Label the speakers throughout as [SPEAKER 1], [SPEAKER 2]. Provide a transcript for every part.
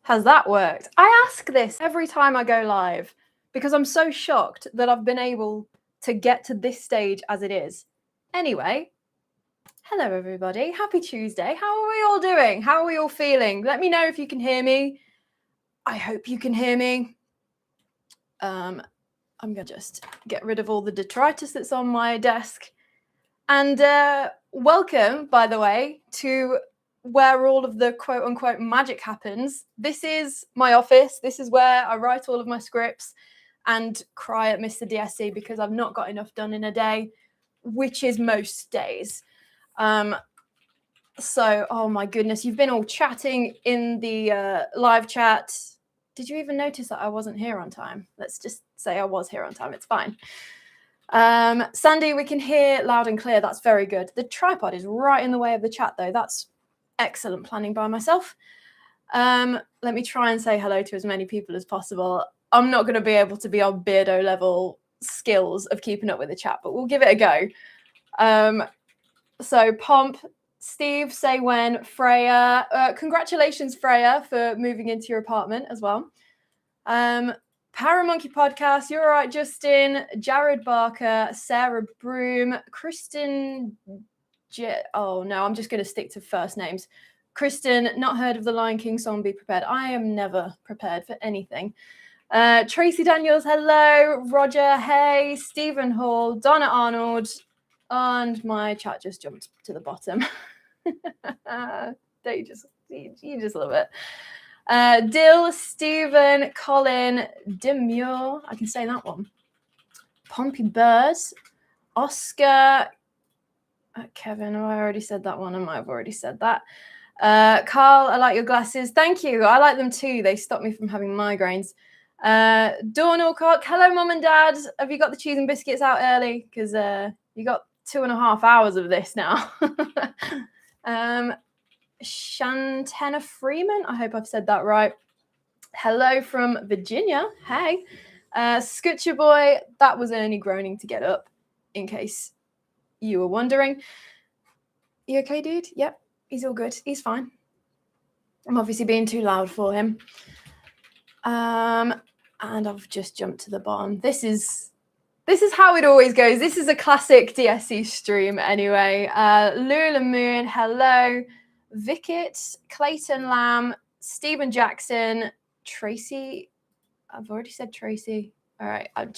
[SPEAKER 1] has that worked? I ask this every time I go live because I'm so shocked that I've been able to get to this stage as it is. Anyway, hello everybody. Happy Tuesday. How are we all doing? How are we all feeling? Let me know if you can hear me. I hope you can hear me. I'm going to just get rid of all the detritus that's on my desk. And welcome, by the way, to where all of the quote-unquote magic happens. This is my office. This is where I write all of my scripts and cry at Mr. DSC because I've not got enough done in a day, which is most days. So, oh my goodness, you've been all chatting in the live chat. Did you even notice that I wasn't here on time? Let's just say I was here on time. It's fine. Sandy, we can hear loud and clear. That's very good. The tripod is right in the way of the chat, though. That's excellent planning by myself. Let me try and say hello to as many people as possible. I'm not going to be able to be on Beardo level skills of keeping up with the chat, but we'll give it a go. So Pomp, Steve, say when, Freya. Congratulations, Freya, for moving into your apartment as well. Paramonkey Podcast, you're all right, Justin. Jared Barker, Sarah Broom, Kristen. Oh no, I'm just going to stick to first names. Kristen, not heard of the Lion King song, be prepared. I am never prepared for anything. Tracy Daniels, hello. Roger, hey. Stephen Hall, Donna Arnold, and my chat just jumped to the bottom. Don't you just love it. Dill, Stephen, Colin, Demure, I can say that one. Pompey Bird, Oscar, Kevin, oh, I already said that one. I might have already said that. Carl, I like your glasses. Thank you. I like them too. They stop me from having migraines. Dawn Alcock, hello, Mum and Dad. Have you got the cheese and biscuits out early? Because you got 2.5 hours of this now. Shantana Freeman, I hope I've said that right. Hello from Virginia. Hey. Scutcher Boy, that was Ernie groaning to get up, in case you were wondering. You okay, dude? Yep, he's all good. He's fine. I'm obviously being too loud for him. And I've just jumped to the bottom. This is how it always goes. This is a classic DSC stream anyway. Lula Moon, hello. Vickett, Clayton Lamb, Stephen Jackson, Tracy. I've already said Tracy. All right, I'm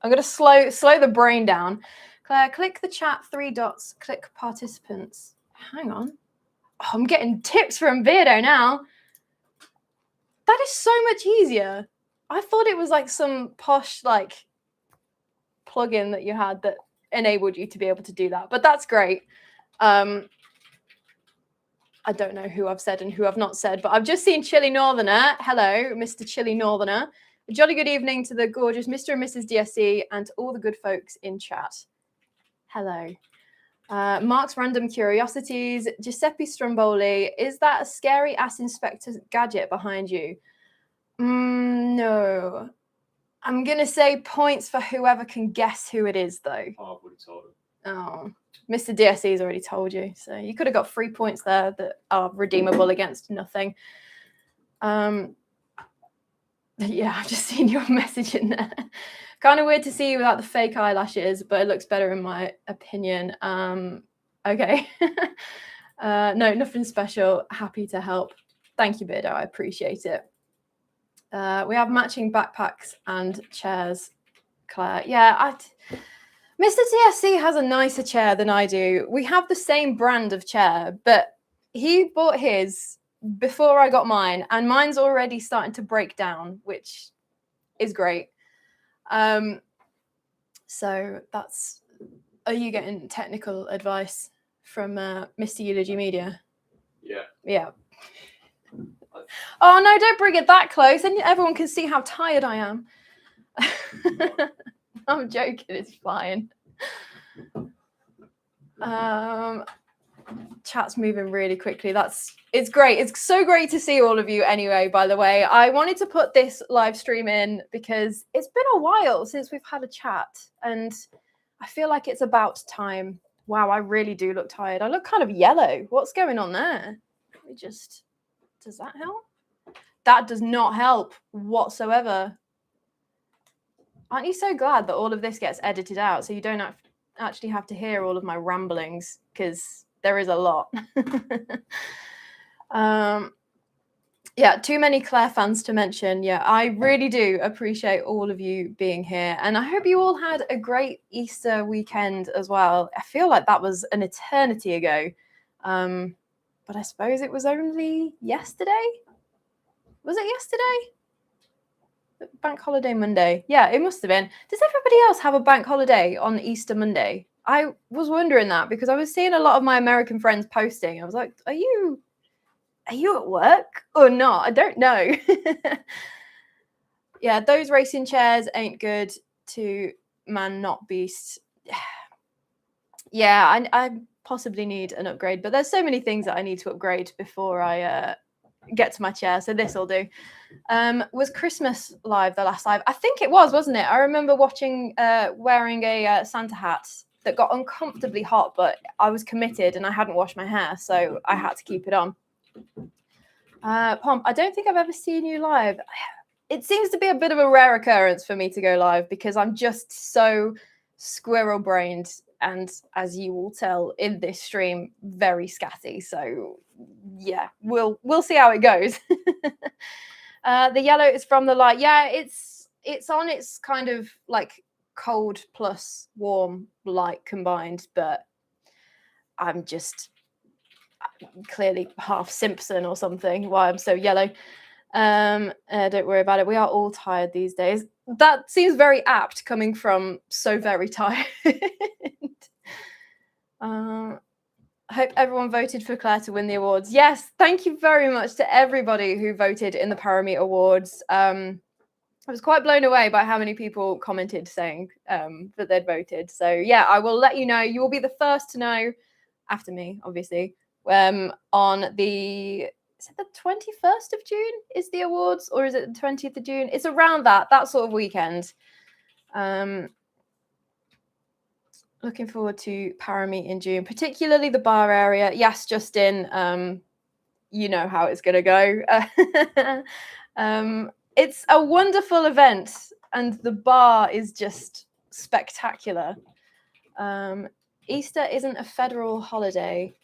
[SPEAKER 1] going to slow the brain down. Claire, click the chat, 3 dots, click participants. Hang on. Oh, I'm getting tips from Beardo now. That is so much easier. I thought it was like some posh like plugin that you had that enabled you to be able to do that, but that's great. I don't know who I've said and who I've not said, but I've just seen Chilly Northerner. Hello, Mr. Chilly Northerner. A jolly good evening to the gorgeous Mr. and Mrs. DSC and to all the good folks in chat. Hello. Mark's Random Curiosities. Giuseppe Stromboli. Is that a scary ass Inspector Gadget behind you? No. I'm going to say points for whoever can guess who it is, though.
[SPEAKER 2] Oh, I've already told him.
[SPEAKER 1] Oh, Mr. DSC's already told you. So you could have got 3 points there that are redeemable against nothing. Yeah, I've just seen your message in there. Kind of weird to see you without the fake eyelashes, but it looks better in my opinion. Okay. No, nothing special. Happy to help. Thank you, Beardo. I appreciate it. We have matching backpacks and chairs, Claire. Yeah, Mr. TSC has a nicer chair than I do. We have the same brand of chair, but he bought his before I got mine, and mine's already starting to break down, which is great. So that's... Are you getting technical advice from Mr. Eulogy Media?
[SPEAKER 2] Yeah.
[SPEAKER 1] Yeah. Oh, no, don't bring it that close. And everyone can see how tired I am. I'm joking. It's fine. Chat's moving really quickly. It's great. It's so great to see all of you anyway, by the way. I wanted to put this live stream in because it's been a while since we've had a chat. And I feel like it's about time. Wow, I really do look tired. I look kind of yellow. What's going on there? Let me just... Does that help? That does not help whatsoever. Aren't you so glad that all of this gets edited out so you don't actually have to hear all of my ramblings? Because there is a lot. Yeah, too many Claire fans to mention. Yeah, I really do appreciate all of you being here. And I hope you all had a great Easter weekend as well. I feel like that was an eternity ago. But I suppose it was only yesterday. Was it yesterday? Bank holiday Monday. Yeah, it must have been. Does everybody else have a bank holiday on Easter Monday? I was wondering that because I was seeing a lot of my American friends posting. I was like, are you at work or not? I don't know. Yeah, those racing chairs ain't good to man, not beast. Yeah, I possibly need an upgrade, but there's so many things that I need to upgrade before I get to my chair. So this will do. Was Christmas live the last live? I think it was, wasn't it? I remember watching, wearing a Santa hat that got uncomfortably hot, but I was committed and I hadn't washed my hair, so I had to keep it on. Pomp, I don't think I've ever seen you live. It seems to be a bit of a rare occurrence for me to go live because I'm just so squirrel-brained and, as you will tell in this stream, very scatty. So yeah, we'll see how it goes. The yellow is from the light. Yeah, it's on its kind of like cold plus warm light combined, but I'm just clearly half Simpson or something why I'm so yellow. Don't worry about it. We are all tired these days. That seems very apt coming from so very tired. I hope everyone voted for Claire to win the awards. Yes, thank you very much to everybody who voted in the Parameet Awards. I was quite blown away by how many people commented saying that they'd voted. So yeah, I will let you know. You will be the first to know, after me, obviously, on the, is it the 21st of June is the awards, or is it the 20th of June? It's around that sort of weekend. Looking forward to Parameet in June, particularly the bar area. Yes, Justin, you know how it's going to go. It's a wonderful event, and the bar is just spectacular. Easter isn't a federal holiday.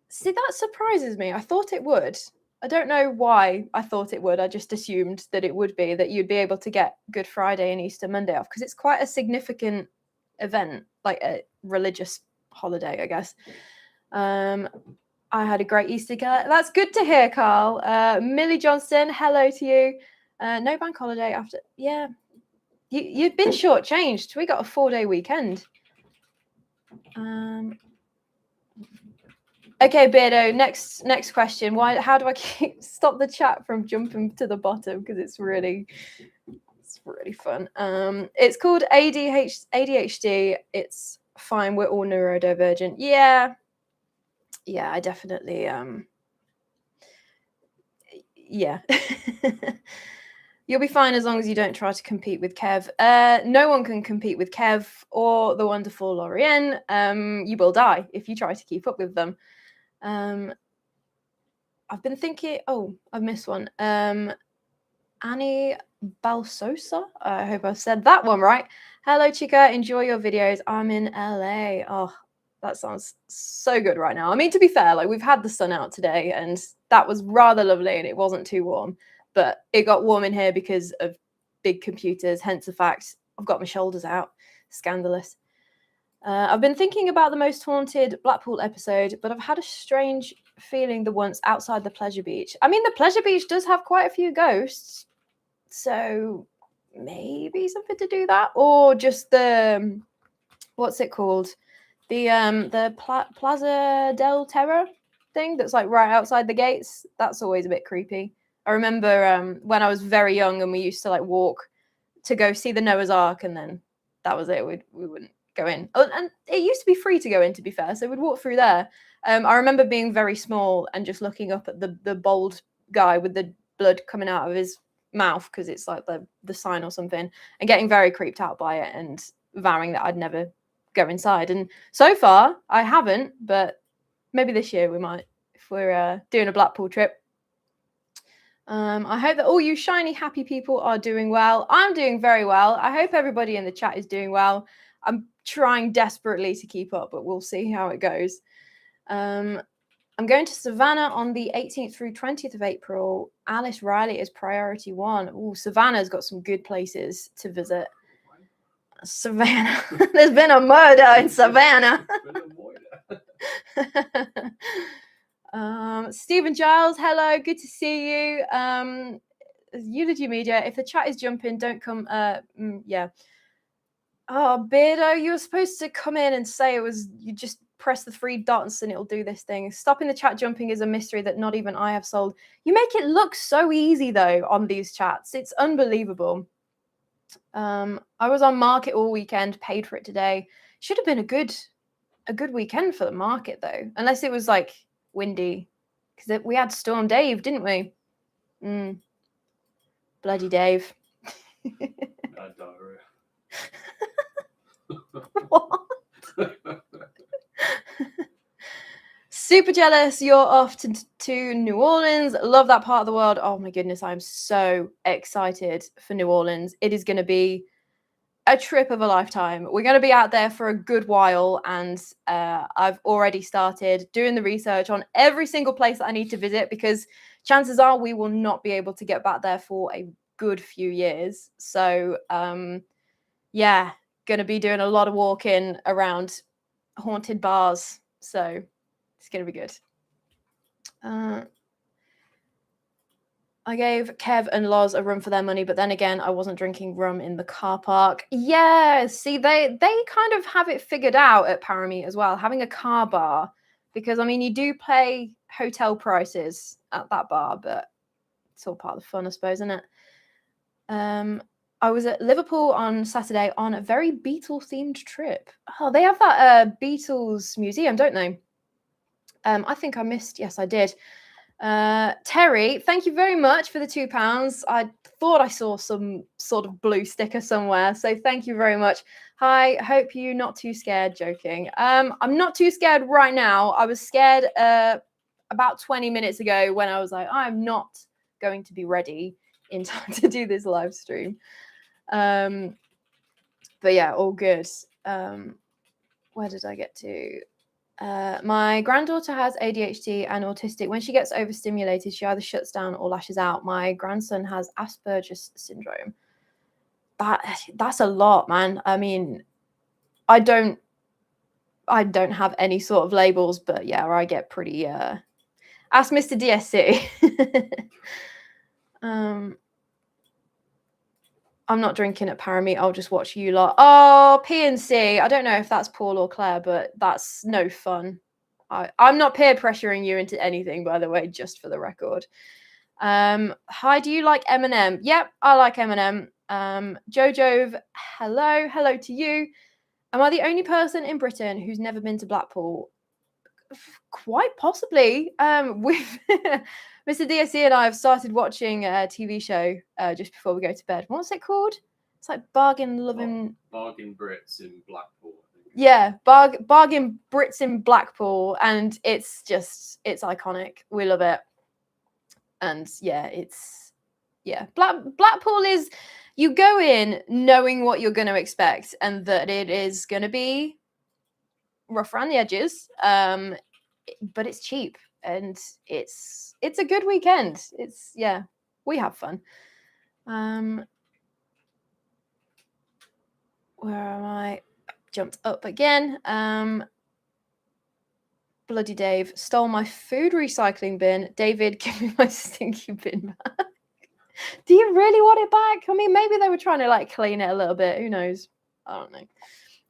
[SPEAKER 1] See, that surprises me. I thought it would. I don't know why I thought it would. I just assumed that it would be, that you'd be able to get Good Friday and Easter Monday off because it's quite a significant event, like a religious holiday, I guess. I had a great Easter. That's good to hear, Carl. Millie Johnston, hello to you. No bank holiday after. Yeah, you've been shortchanged. We got a 4-day weekend. Okay, Beardo. Next question. How do I stop the chat from jumping to the bottom? Because it's really fun. It's called ADHD. It's fine. We're all neurodivergent. Yeah, I definitely. Yeah. You'll be fine as long as you don't try to compete with Kev. No one can compete with Kev or the wonderful Lorien. You will die if you try to keep up with them. I've been thinking. Oh, I've missed one. Annie Balsosa. I hope I've said that one right. Hello, Chica. Enjoy your videos. I'm in LA. Oh, that sounds so good right now. I mean, to be fair, like we've had the sun out today, and that was rather lovely, and it wasn't too warm. But it got warm in here because of big computers. Hence the fact I've got my shoulders out. Scandalous. I've been thinking about the Most Haunted Blackpool episode, but I've had a strange feeling the once outside the Pleasure Beach. I mean, the Pleasure Beach does have quite a few ghosts, so maybe something to do that, or just the what's it called, the Plaza del Terror thing that's like right outside the gates. That's always a bit creepy. I remember when I was very young and we used to like walk to go see the Noah's Ark, and then that was it. We wouldn't go in. Oh, and it used to be free to go in, to be fair, so we'd walk through there. I remember being very small and just looking up at the bald guy with the blood coming out of his mouth because it's like the sign or something, and getting very creeped out by it and vowing that I'd never go inside. And so far I haven't, but maybe this year we might, if we're doing a Blackpool trip. I hope that all you shiny, happy people are doing well. I'm doing very well. I hope everybody in the chat is doing well. I'm trying desperately to keep up, but we'll see how it goes. I'm going to Savannah on the 18th through 20th of April. Alice Riley is priority one. Oh, Savannah's got some good places to visit. Savannah. There's been a murder in Savannah. Stephen Giles, hello, good to see you. Eulogy Media, if the chat is jumping, don't come. Yeah. Oh, Beardo, you were supposed to come in and say it was, you just press the 3 dots and it'll do this thing. Stopping the chat jumping is a mystery that not even I have solved. You make it look so easy, though, on these chats. It's unbelievable. I was on market all weekend, paid for it today. Should have been a good weekend for the market, though, unless it was like windy, because we had Storm Dave, didn't we? Bloody Dave. What? Super jealous you're off to New Orleans. Love that part of the world. Oh my goodness, I'm so excited for New Orleans. It is going to be a trip of a lifetime. We're going to be out there for a good while, and I've already started doing the research on every single place that I need to visit, because chances are we will not be able to get back there for a good few years. So yeah, going to be doing a lot of walking around haunted bars. So it's going to be good. I gave Kev and Loz a run for their money, but then again, I wasn't drinking rum in the car park. Yeah, see, they kind of have it figured out at Parameet as well, having a car bar, because, I mean, you do pay hotel prices at that bar, but it's all part of the fun, I suppose, isn't it? I was at Liverpool on Saturday on a very Beatles-themed trip. Oh, they have that Beatles museum, don't they? I think I missed. Yes, I did. Terry, thank you very much for the £2. I thought I saw some sort of blue sticker somewhere, so thank you very much. Hi, hope you're not too scared. Joking. I'm not too scared right now. I was scared about 20 minutes ago when I was like, I'm not going to be ready in time to do this live stream. But yeah, all good. Where did I get to? My granddaughter has ADHD and autistic. When she gets overstimulated, she either shuts down or lashes out. My grandson has Asperger's syndrome. That's a lot, man. I mean, I don't have any sort of labels, but yeah, I get pretty ask Mr. DSC. I'm not drinking at Parameet. I'll just watch you lot. Oh, PNC. I don't know if that's Paul or Claire, but that's no fun. I'm not peer pressuring you into anything, by the way, just for the record. Hi, do you like Eminem? Yep, I like Eminem. Jojo, hello to you. Am I the only person in Britain who's never been to Blackpool? Quite possibly. With Mr. DSC and I have started watching a TV show just before we go to bed. What's it called? It's like Bargain
[SPEAKER 2] Brits in Blackpool. I think.
[SPEAKER 1] Yeah, Bargain Brits in Blackpool, and it's iconic. We love it. And yeah, Blackpool is, you go in knowing what you're going to expect and that it is going to be rough around the edges, but it's cheap and it's a good weekend. We have fun. Where am I? Jumped up again. Bloody Dave stole my food recycling bin. David, give me my stinky bin back. Do you really want it back? I mean, maybe they were trying to like clean it a little bit. Who knows? I don't know.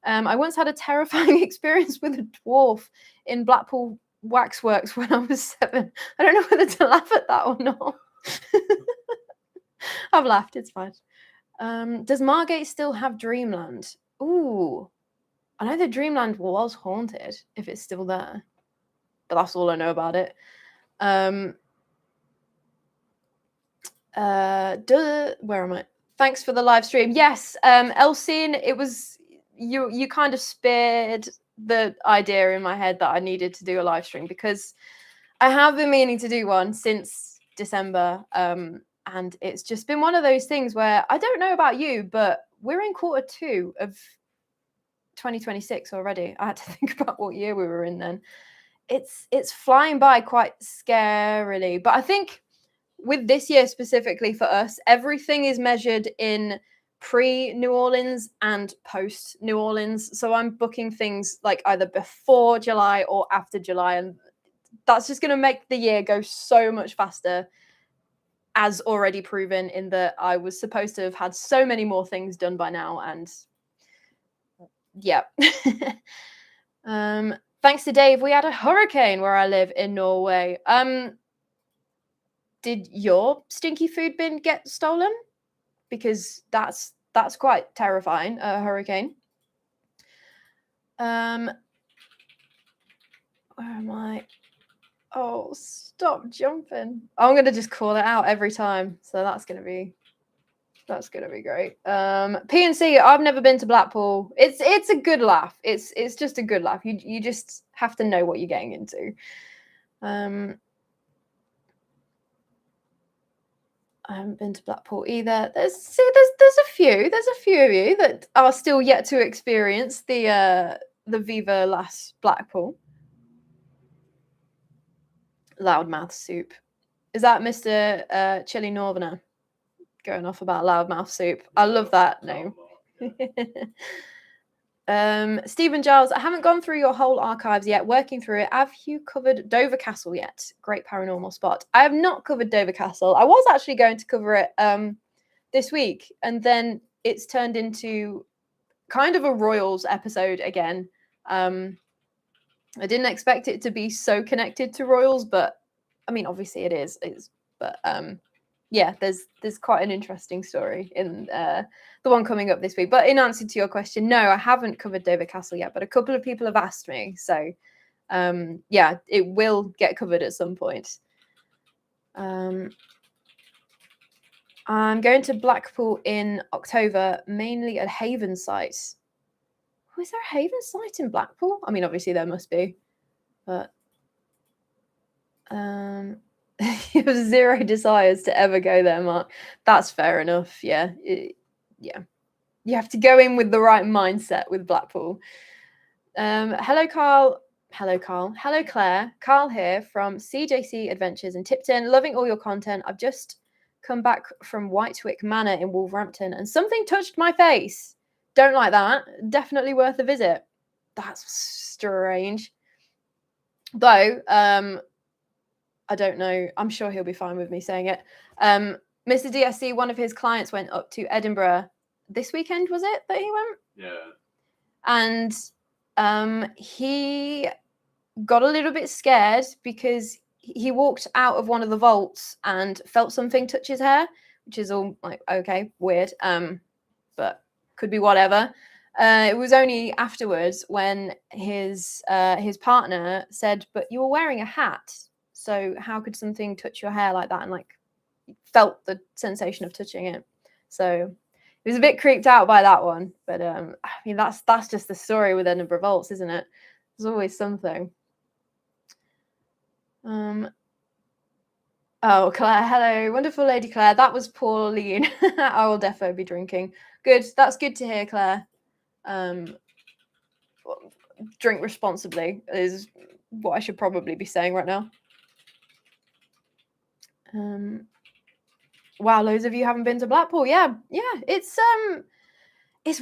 [SPEAKER 1] I once had a terrifying experience with a dwarf in Blackpool Waxworks when I was 7. I don't know whether to laugh at that or not. I've laughed. It's fine. Does Margate still have Dreamland? Ooh, I know the Dreamland was haunted, if it's still there. But that's all I know about it. Where am I? Thanks for the live stream. Yes, Elsine, it was you kind of spared the idea in my head that I needed to do a live stream, because I have been meaning to do one since December. And it's just been one of those things where I don't know about you, but we're in Q2 of 2026 already. I had to think about what year we were in then. It's flying by quite scarily. But I think with this year specifically for us, everything is measured in pre-New Orleans and post-New Orleans. So I'm booking things like either before July or after July. And that's just going to make the year go so much faster, as already proven in that I was supposed to have had so many more things done by now. And yeah. Thanks to Dave, we had a hurricane where I live in Norway. Did your stinky food bin get stolen? Because that's quite terrifying, a hurricane. Where am I? Oh, stop jumping. I'm going to just call it out every time. So that's going to be great. PNC, I've never been to Blackpool. It's a good laugh. It's just a good laugh. You just have to know what you're getting into. I haven't been to Blackpool either. There's a few of you that are still yet to experience the Viva Las Blackpool. Loudmouth soup. Is that Mr. Chili Northerner going off about loudmouth soup? I love that name. Stephen Giles, I haven't gone through your whole archives yet, working through it. Have you covered Dover Castle yet? Great paranormal spot. I have not covered Dover Castle. I was actually going to cover it this week, and then it's turned into kind of a Royals episode again. I didn't expect it to be so connected to Royals, but I mean, obviously it is. But yeah, there's quite an interesting story in the one coming up this week. But in answer to your question, no, I haven't covered Dover Castle yet, but a couple of people have asked me. So yeah, it will get covered at some point. I'm going to Blackpool in October, mainly at Haven site. Oh, is there a Haven site in Blackpool? I mean, obviously there must be, but you have zero desires to ever go there, Mark. That's fair enough. Yeah. Yeah. You have to go in with the right mindset with Blackpool. Hello, Carl. Hello, Carl. Hello, Claire. Carl here from CJC Adventures in Tipton. Loving all your content. I've just come back from Whitewick Manor in Wolverhampton and something touched my face. Don't like that. Definitely worth a visit. That's strange. Though, I don't know. I'm sure he'll be fine with me saying it. Mr. DSC, one of his clients went up to Edinburgh this weekend, was it that he went?
[SPEAKER 2] Yeah.
[SPEAKER 1] And he got a little bit scared because he walked out of one of the vaults and felt something touch his hair, which is all like, okay, weird. But could be whatever. It was only afterwards when his partner said, "But you were wearing a hat, so how could something touch your hair like that?" And like felt the sensation of touching it. So he was a bit creeped out by that one. But I mean, that's just the story with Edinburgh Vaults, isn't it? There's always something. Oh, Claire, hello, wonderful lady Claire. That was Pauline. I will definitely be drinking. Good, that's good to hear, Claire. Drink responsibly is what I should probably be saying right now. Wow, loads of you haven't been to Blackpool. Yeah, it's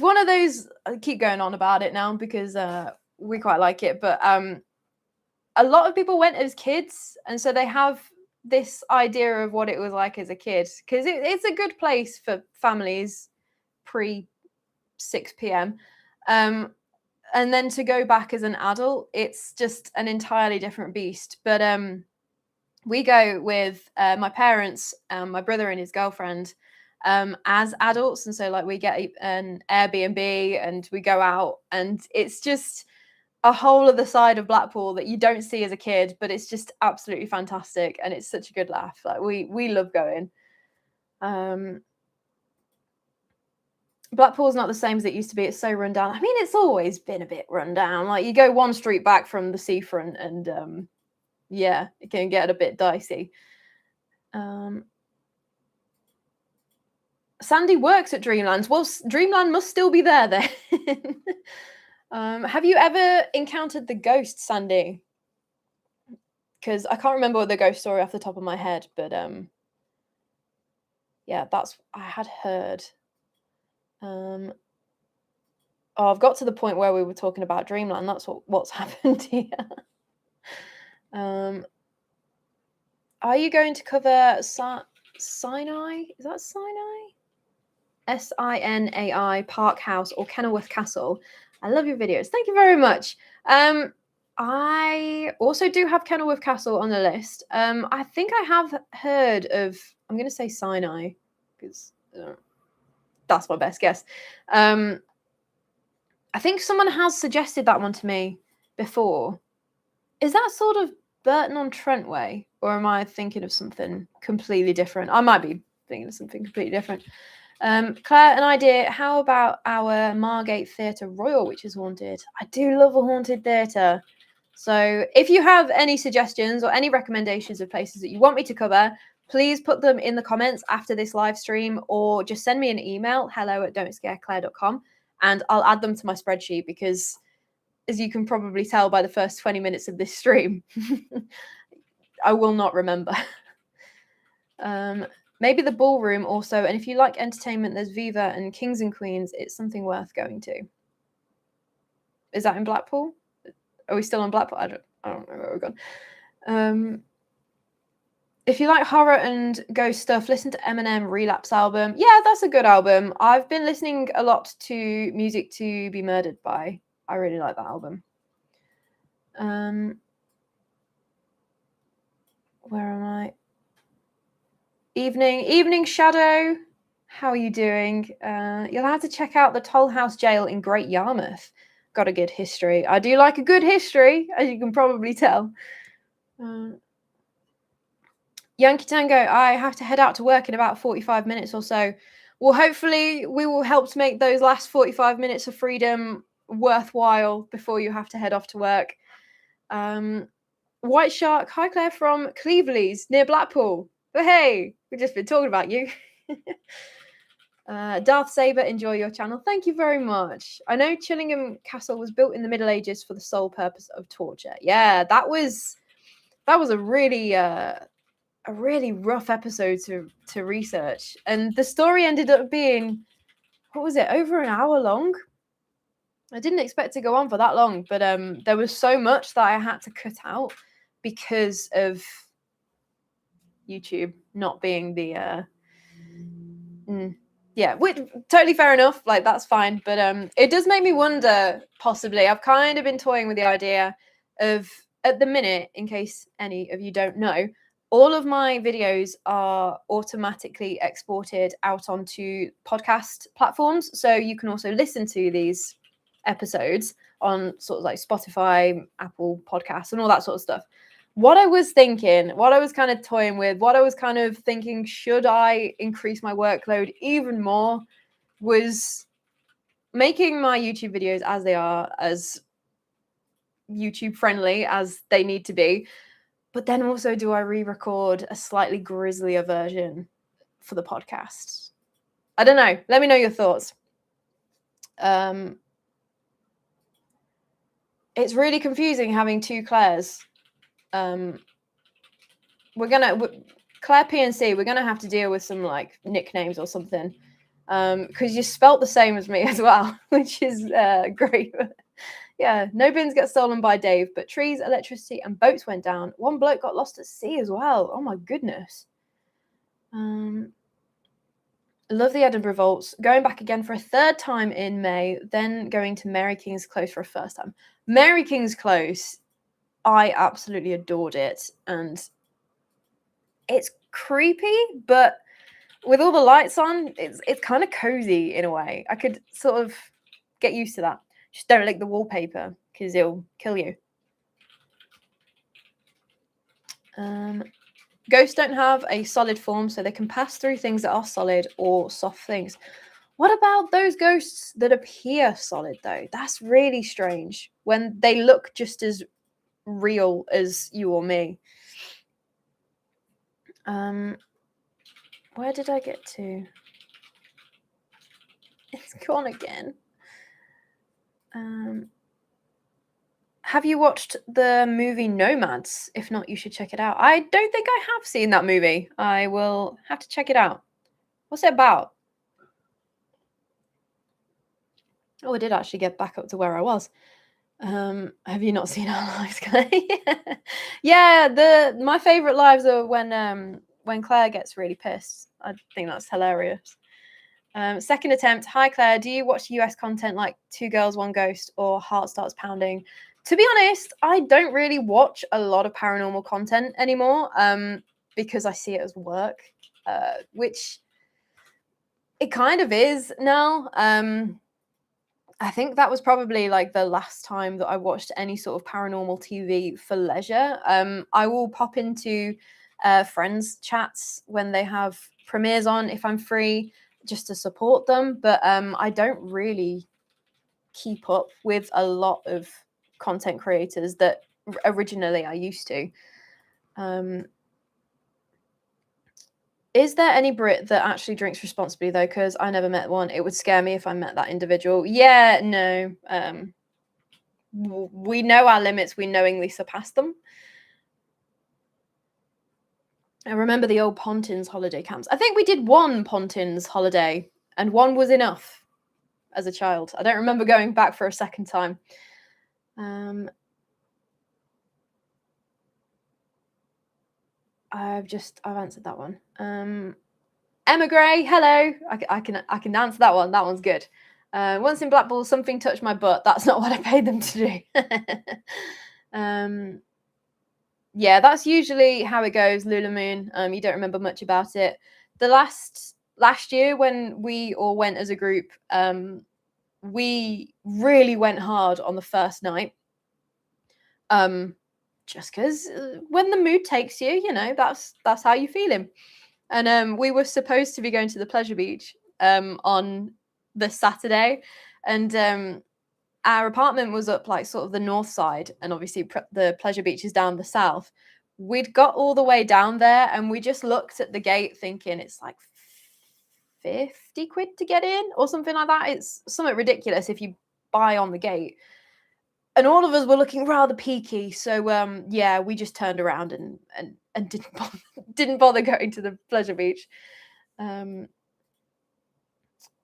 [SPEAKER 1] one of those. I keep going on about it now because we quite like it, but a lot of people went as kids, and so they have this idea of what it was like as a kid, because it's a good place for families pre 6 p.m. And then to go back as an adult, it's just an entirely different beast. But we go with my parents, my brother and his girlfriend as adults, and so like we get an Airbnb and we go out, and it's just a whole other side of Blackpool that you don't see as a kid, but it's just absolutely fantastic, and it's such a good laugh. Like we love going. Blackpool's not the same as it used to be. It's so run down. I mean, it's always been a bit run down. Like you go one street back from the seafront, and yeah, it can get a bit dicey. Sandy works at Dreamland. Well, Dreamland must still be there then. Have you ever encountered the ghost, Sandy? Because I can't remember the ghost story off the top of my head, but yeah, that's I had heard. Oh, I've got to the point where we were talking about Dreamland. That's what's happened here. Are you going to cover Sinai? Is that Sinai? Sinai Park House or Kenilworth Castle? I love your videos. Thank you very much. I also do have Kenilworth Castle on the list. I think I have heard of. I'm going to say Sinai because that's my best guess. I think someone has suggested that one to me before. Is that sort of Burton-on-Trent way, or am I thinking of something completely different? I might be thinking of something completely different. Claire, an idea. How about our Margate Theatre Royal, which is haunted? I do love a haunted theatre. So if you have any suggestions or any recommendations of places that you want me to cover, please put them in the comments after this live stream, or just send me an email, hello@don'tscareclaire.com, and I'll add them to my spreadsheet because, as you can probably tell by the first 20 minutes of this stream, I will not remember. Maybe the ballroom also. And if you like entertainment, there's Viva and Kings and Queens. It's something worth going to. Is that in Blackpool? Are we still on Blackpool? I don't know where we're gone. If you like horror and ghost stuff, listen to Eminem Relapse album. Yeah, that's a good album. I've been listening a lot to Music to Be Murdered by. I really like that album. Where am I? Evening Shadow. How are you doing? You'll have to check out the Toll House Jail in Great Yarmouth. Got a good history. I do like a good history, as you can probably tell. Yankee Tango, I have to head out to work in about 45 minutes or so. Well, hopefully we will help to make those last 45 minutes of freedom worthwhile before you have to head off to work. White Shark, hi Claire from Cleveley's near Blackpool. But hey, we've just been talking about you. Darth Saber, enjoy your channel. Thank you very much. I know Chillingham Castle was built in the Middle Ages for the sole purpose of torture. Yeah, that was a really rough episode to research, and the story ended up being, what was it, over an hour long? I didn't expect to go on for that long, but there was so much that I had to cut out because of YouTube not being the yeah, which totally fair enough, like that's fine, but it does make me wonder, possibly I've kind of been toying with the idea of, at the minute, in case any of you don't know, all of my videos are automatically exported out onto podcast platforms, so you can also listen to these episodes on sort of like Spotify, Apple Podcasts, and all that sort of stuff. What I was thinking, what I was kind of toying with, what I was kind of thinking, should I increase my workload even more, was making my YouTube videos as they are, as YouTube friendly as they need to be. But then also, do I re-record a slightly grislier version for the podcast? I don't know. Let me know your thoughts. It's really confusing having two Claires. Claire PNC, we're gonna have to deal with some like nicknames or something, because you spelt the same as me as well, which is great. Yeah, no bins get stolen by Dave, but trees, electricity, and boats went down. One bloke got lost at sea as well. Oh my goodness. Love the Edinburgh Vaults. Going back again for a third time in May, then going to Mary King's Close for a first time. Mary King's Close, I absolutely adored it, and it's creepy, but with all the lights on, it's kind of cozy in a way. I could sort of get used to that. Just don't lick the wallpaper because it'll kill you. Ghosts don't have a solid form, so they can pass through things that are solid or soft things. What about those ghosts that appear solid, though? That's really strange when they look just as real as you or me. Where did I get to? It's gone again. Have you watched the movie Nomads? If not, you should check it out. I don't think I have seen that movie. I will have to check it out. What's it about? Oh, I did actually get back up to where I was. Have you not seen Our Lives, Claire? Yeah, my favorite lives are when Claire gets really pissed. I think that's hilarious. Second attempt. Hi Claire, do you watch US content like Two Girls, One Ghost or Heart Starts Pounding? To be honest, I don't really watch a lot of paranormal content anymore because I see it as work, which it kind of is now. I think that was probably like the last time that I watched any sort of paranormal TV for leisure. I will pop into friends' chats when they have premieres on if I'm free, just to support them. But I don't really keep up with a lot of content creators that originally I used to. Is there any Brit that actually drinks responsibly though? Because I never met one. It would scare me if I met that individual. Yeah, no. We know our limits. We knowingly surpass them. I remember the old Pontins holiday camps. I think we did one Pontins holiday, and one was enough as a child. I don't remember going back for a second time. I've answered that one. Emma Gray, hello. I can answer that one. That one's good. Once in Blackpool, something touched my butt. That's not what I paid them to do. Yeah, that's usually how it goes, Lula Moon. You don't remember much about it. The last year when we all went as a group, we really went hard on the first night. Just because when the mood takes you, you know, that's how you feeling. And we were supposed to be going to the pleasure beach on the Saturday, and our apartment was up like sort of the north side, and obviously the pleasure beach is down the south. We'd got all the way down there, and we just looked at the gate thinking it's like 50 quid to get in or something like that. It's something ridiculous if you buy on the gate. And all of us were looking rather peaky, so yeah, we just turned around and didn't bother going to the pleasure beach.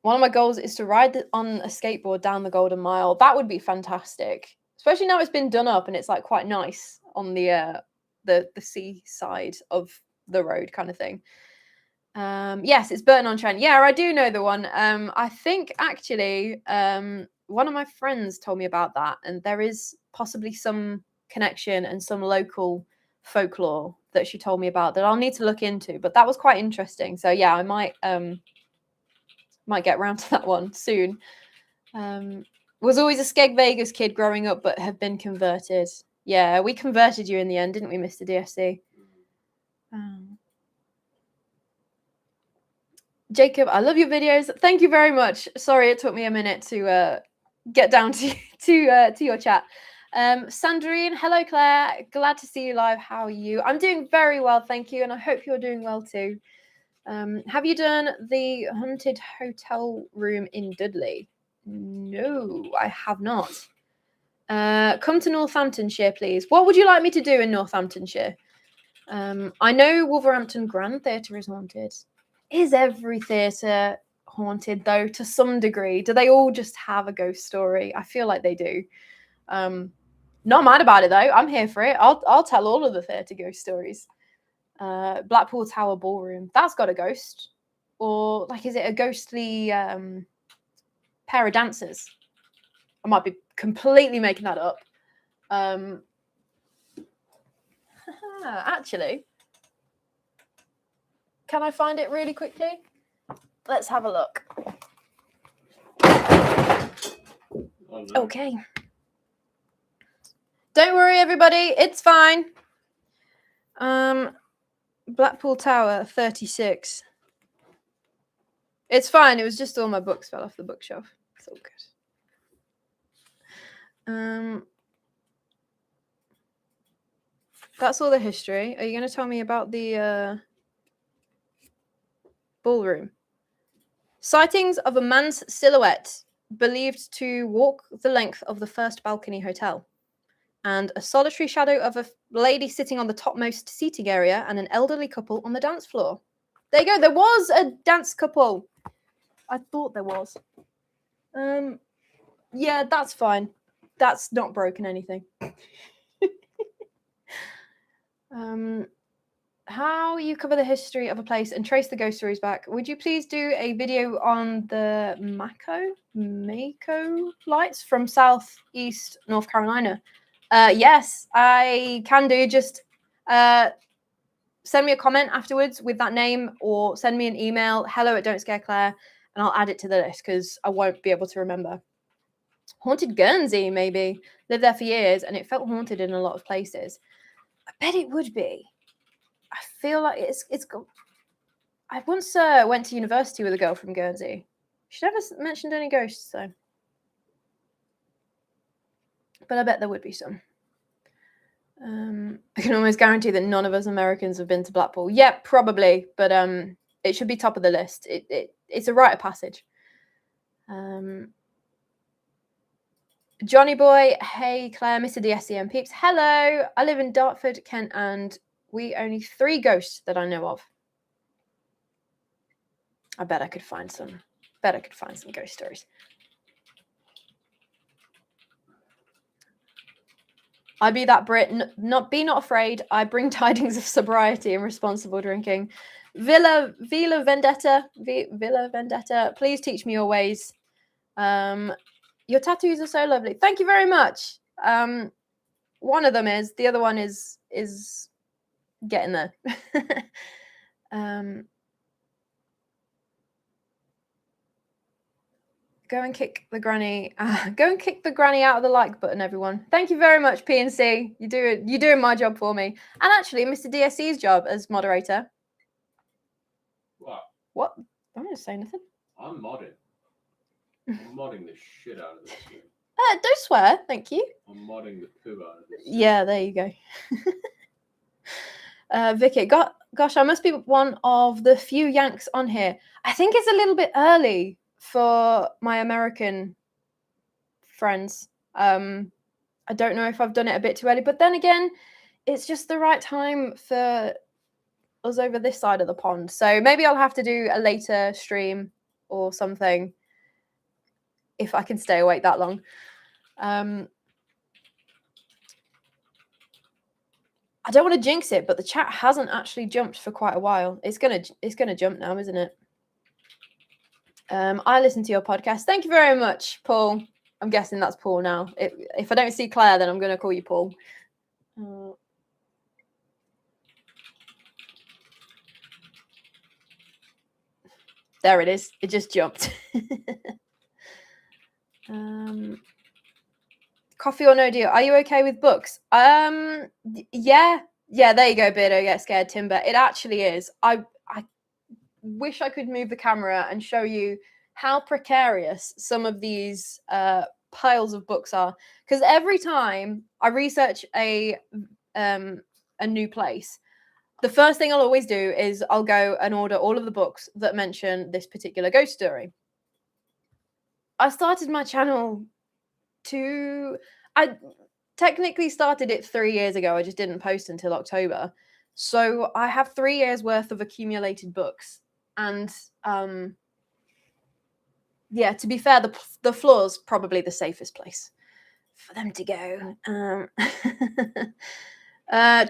[SPEAKER 1] One of my goals is to ride on a skateboard down the Golden Mile. That would be fantastic, especially now it's been done up and it's like quite nice on the seaside of the road kind of thing. Yes, it's Burton-on-Trent. Yeah, I do know the one. I think actually one of my friends told me about that, and there is possibly some connection and some local folklore that she told me about that I'll need to look into. But that was quite interesting. So yeah, I might get around to that one soon. Was always a Skeg Vegas kid growing up, but have been converted. Yeah, we converted you in the end, didn't we, Mr. DSC? Jacob, I love your videos. Thank you very much. Sorry, it took me a minute to get down to your chat. Sandrine, hello Claire. Glad to see you live. How are you? I'm doing very well, thank you, and I hope you're doing well too. Have you done the haunted hotel room in Dudley? No, I have not. Come to Northamptonshire, please. What would you like me to do in Northamptonshire? I know Wolverhampton Grand Theatre is haunted. Is every theatre haunted though, to some degree? Do they all just have a ghost story? I feel like they do. Not mad about it though. I'm here for it. I'll tell all of the theatre ghost stories. Blackpool Tower Ballroom, that's got a ghost. Or like, is it a ghostly pair of dancers? I might be completely making that up. Actually, can I find it really quickly? Let's have a look.
[SPEAKER 2] Oh, no.
[SPEAKER 1] Okay. Don't worry, everybody. It's fine. Blackpool Tower 36. It's fine. It was just all my books fell off the bookshelf. It's all good. That's all the history. Are you going to tell me about the Ballroom. Sightings of a man's silhouette believed to walk the length of the first balcony hotel. And a solitary shadow of a lady sitting on the topmost seating area and an elderly couple on the dance floor. There you go. There was a dance couple. I thought there was. Yeah, that's fine. That's not broken anything. How you cover the history of a place and trace the ghost stories back. Would you please do a video on the Mako lights from Southeast North Carolina? Yes, I can do. Just send me a comment afterwards with that name or send me an email, hello@don'tscareclaire, and I'll add it to the list because I won't be able to remember. Haunted Guernsey, maybe. Lived there for years and it felt haunted in a lot of places. I bet it would be. I feel like it's got. I once went to university with a girl from Guernsey. She never mentioned any ghosts, though. But I bet there would be some. I can almost guarantee that none of us Americans have been to Blackpool. Yeah, probably, but it should be top of the list. It's a rite of passage. Johnny Boy, hey Claire, Mr. DSCM peeps. Hello, I live in Dartford, Kent, and we only 3 ghosts that I know of. I bet I could find some. Ghost stories. I be that Brit. Not afraid. I bring tidings of sobriety and responsible drinking. Villa Vendetta. Villa Vendetta. Please teach me your ways. Your tattoos are so lovely. Thank you very much. One of them is. The other one is getting there. Go and kick the granny. Go and kick the granny out of the like button, everyone. Thank you very much, PNC. You're doing my job for me, and actually, Mr. DSC's job as moderator. What? I'm not saying nothing.
[SPEAKER 2] I'm modding. I'm modding the shit out of this game.
[SPEAKER 1] Don't swear. Thank you.
[SPEAKER 2] I'm modding the poo out of this.
[SPEAKER 1] Yeah, there you go. Vicky, gosh, I must be one of the few Yanks on here. I think it's a little bit early for my American friends. I don't know if I've done it a bit too early, but then again, it's just the right time for us over this side of the pond. So maybe I'll have to do a later stream or something if I can stay awake that long. I don't want to jinx it, but the chat hasn't actually jumped for quite a while. It's gonna jump now, isn't it? I listen to your podcast. Thank you very much, Paul. I'm guessing that's Paul now. If I don't see Claire, then I'm going to call you Paul. There it is. It just jumped. Coffee or no deal? Are you okay with books? Yeah. There you go, Beardo. Get scared, Timber. It actually is. I wish I could move the camera and show you how precarious some of these piles of books are. Because every time I research a new place, the first thing I'll always do is I'll go and order all of the books that mention this particular ghost story. I started my channel I technically started it 3 years ago. I just didn't post until October. So I have 3 years worth of accumulated books. And yeah, to be fair, the floor's probably the safest place for them to go.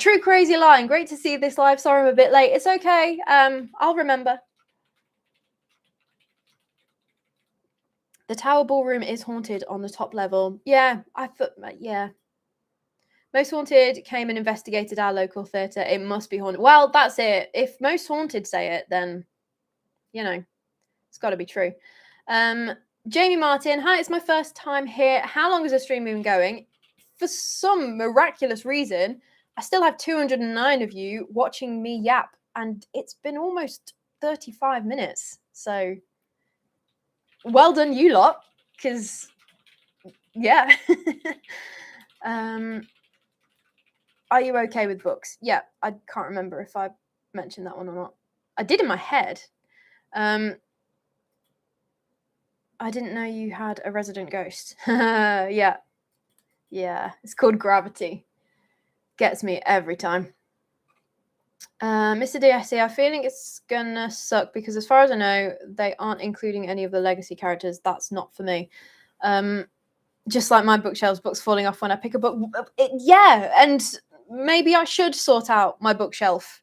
[SPEAKER 1] True Crazy Line, great to see this live. Sorry I'm a bit late. It's okay. I'll remember. The Tower Ballroom is haunted on the top level. Yeah, I thought, yeah. Most Haunted came and investigated our local theatre. It must be haunted. Well, that's it. If Most Haunted say it, then, you know, it's got to be true. Jamie Martin, hi, it's my first time here. How long has the stream been going? For some miraculous reason, I still have 209 of you watching me yap, and it's been almost 35 minutes. So, well done, you lot, because, yeah. Are you okay with books? Yeah, I can't remember if I mentioned that one or not. I did in my head. I didn't know you had a resident ghost. Yeah. It's called Gravity. Gets me every time. Mr. DSC, I'm feeling it's gonna suck because as far as I know, they aren't including any of the legacy characters. That's not for me. Just like my bookshelves, books falling off when I pick a book. Yeah, and maybe I should sort out my bookshelf.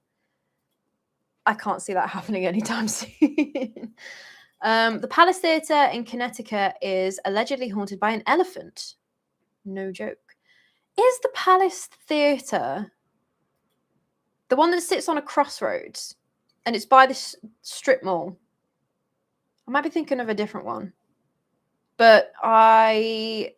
[SPEAKER 1] I can't see that happening anytime soon. The Palace Theatre in Connecticut is allegedly haunted by an elephant. No joke. Is the Palace Theatre the one that sits on a crossroads and it's by this strip mall? I might be thinking of a different one. But I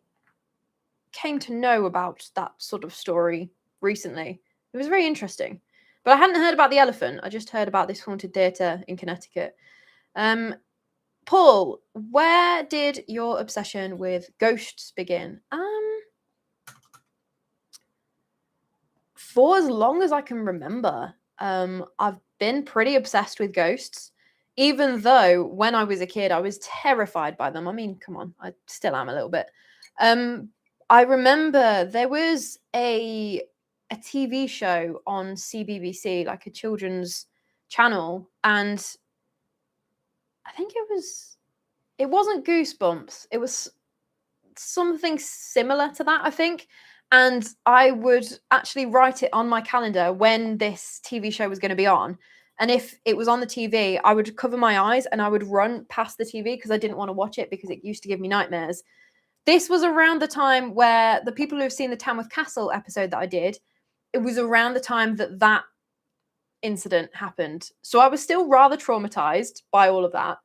[SPEAKER 1] came to know about that sort of story recently. It was very interesting. But I hadn't heard about the elephant. I just heard about this haunted theatre in Connecticut. Paul, where did your obsession with ghosts begin? For as long as I can remember, I've been pretty obsessed with ghosts, even though when I was a kid, I was terrified by them. I mean, come on, I still am a little bit. I remember there was a TV show on CBBC, like a children's channel, and I think it wasn't Goosebumps. It was something similar to that, I think. And I would actually write it on my calendar when this TV show was going to be on. And if it was on the TV, I would cover my eyes and I would run past the TV because I didn't want to watch it because it used to give me nightmares. This was around the time where the people who have seen the Tamworth Castle episode that I did, it was around the time that incident happened. So I was still rather traumatized by all of that.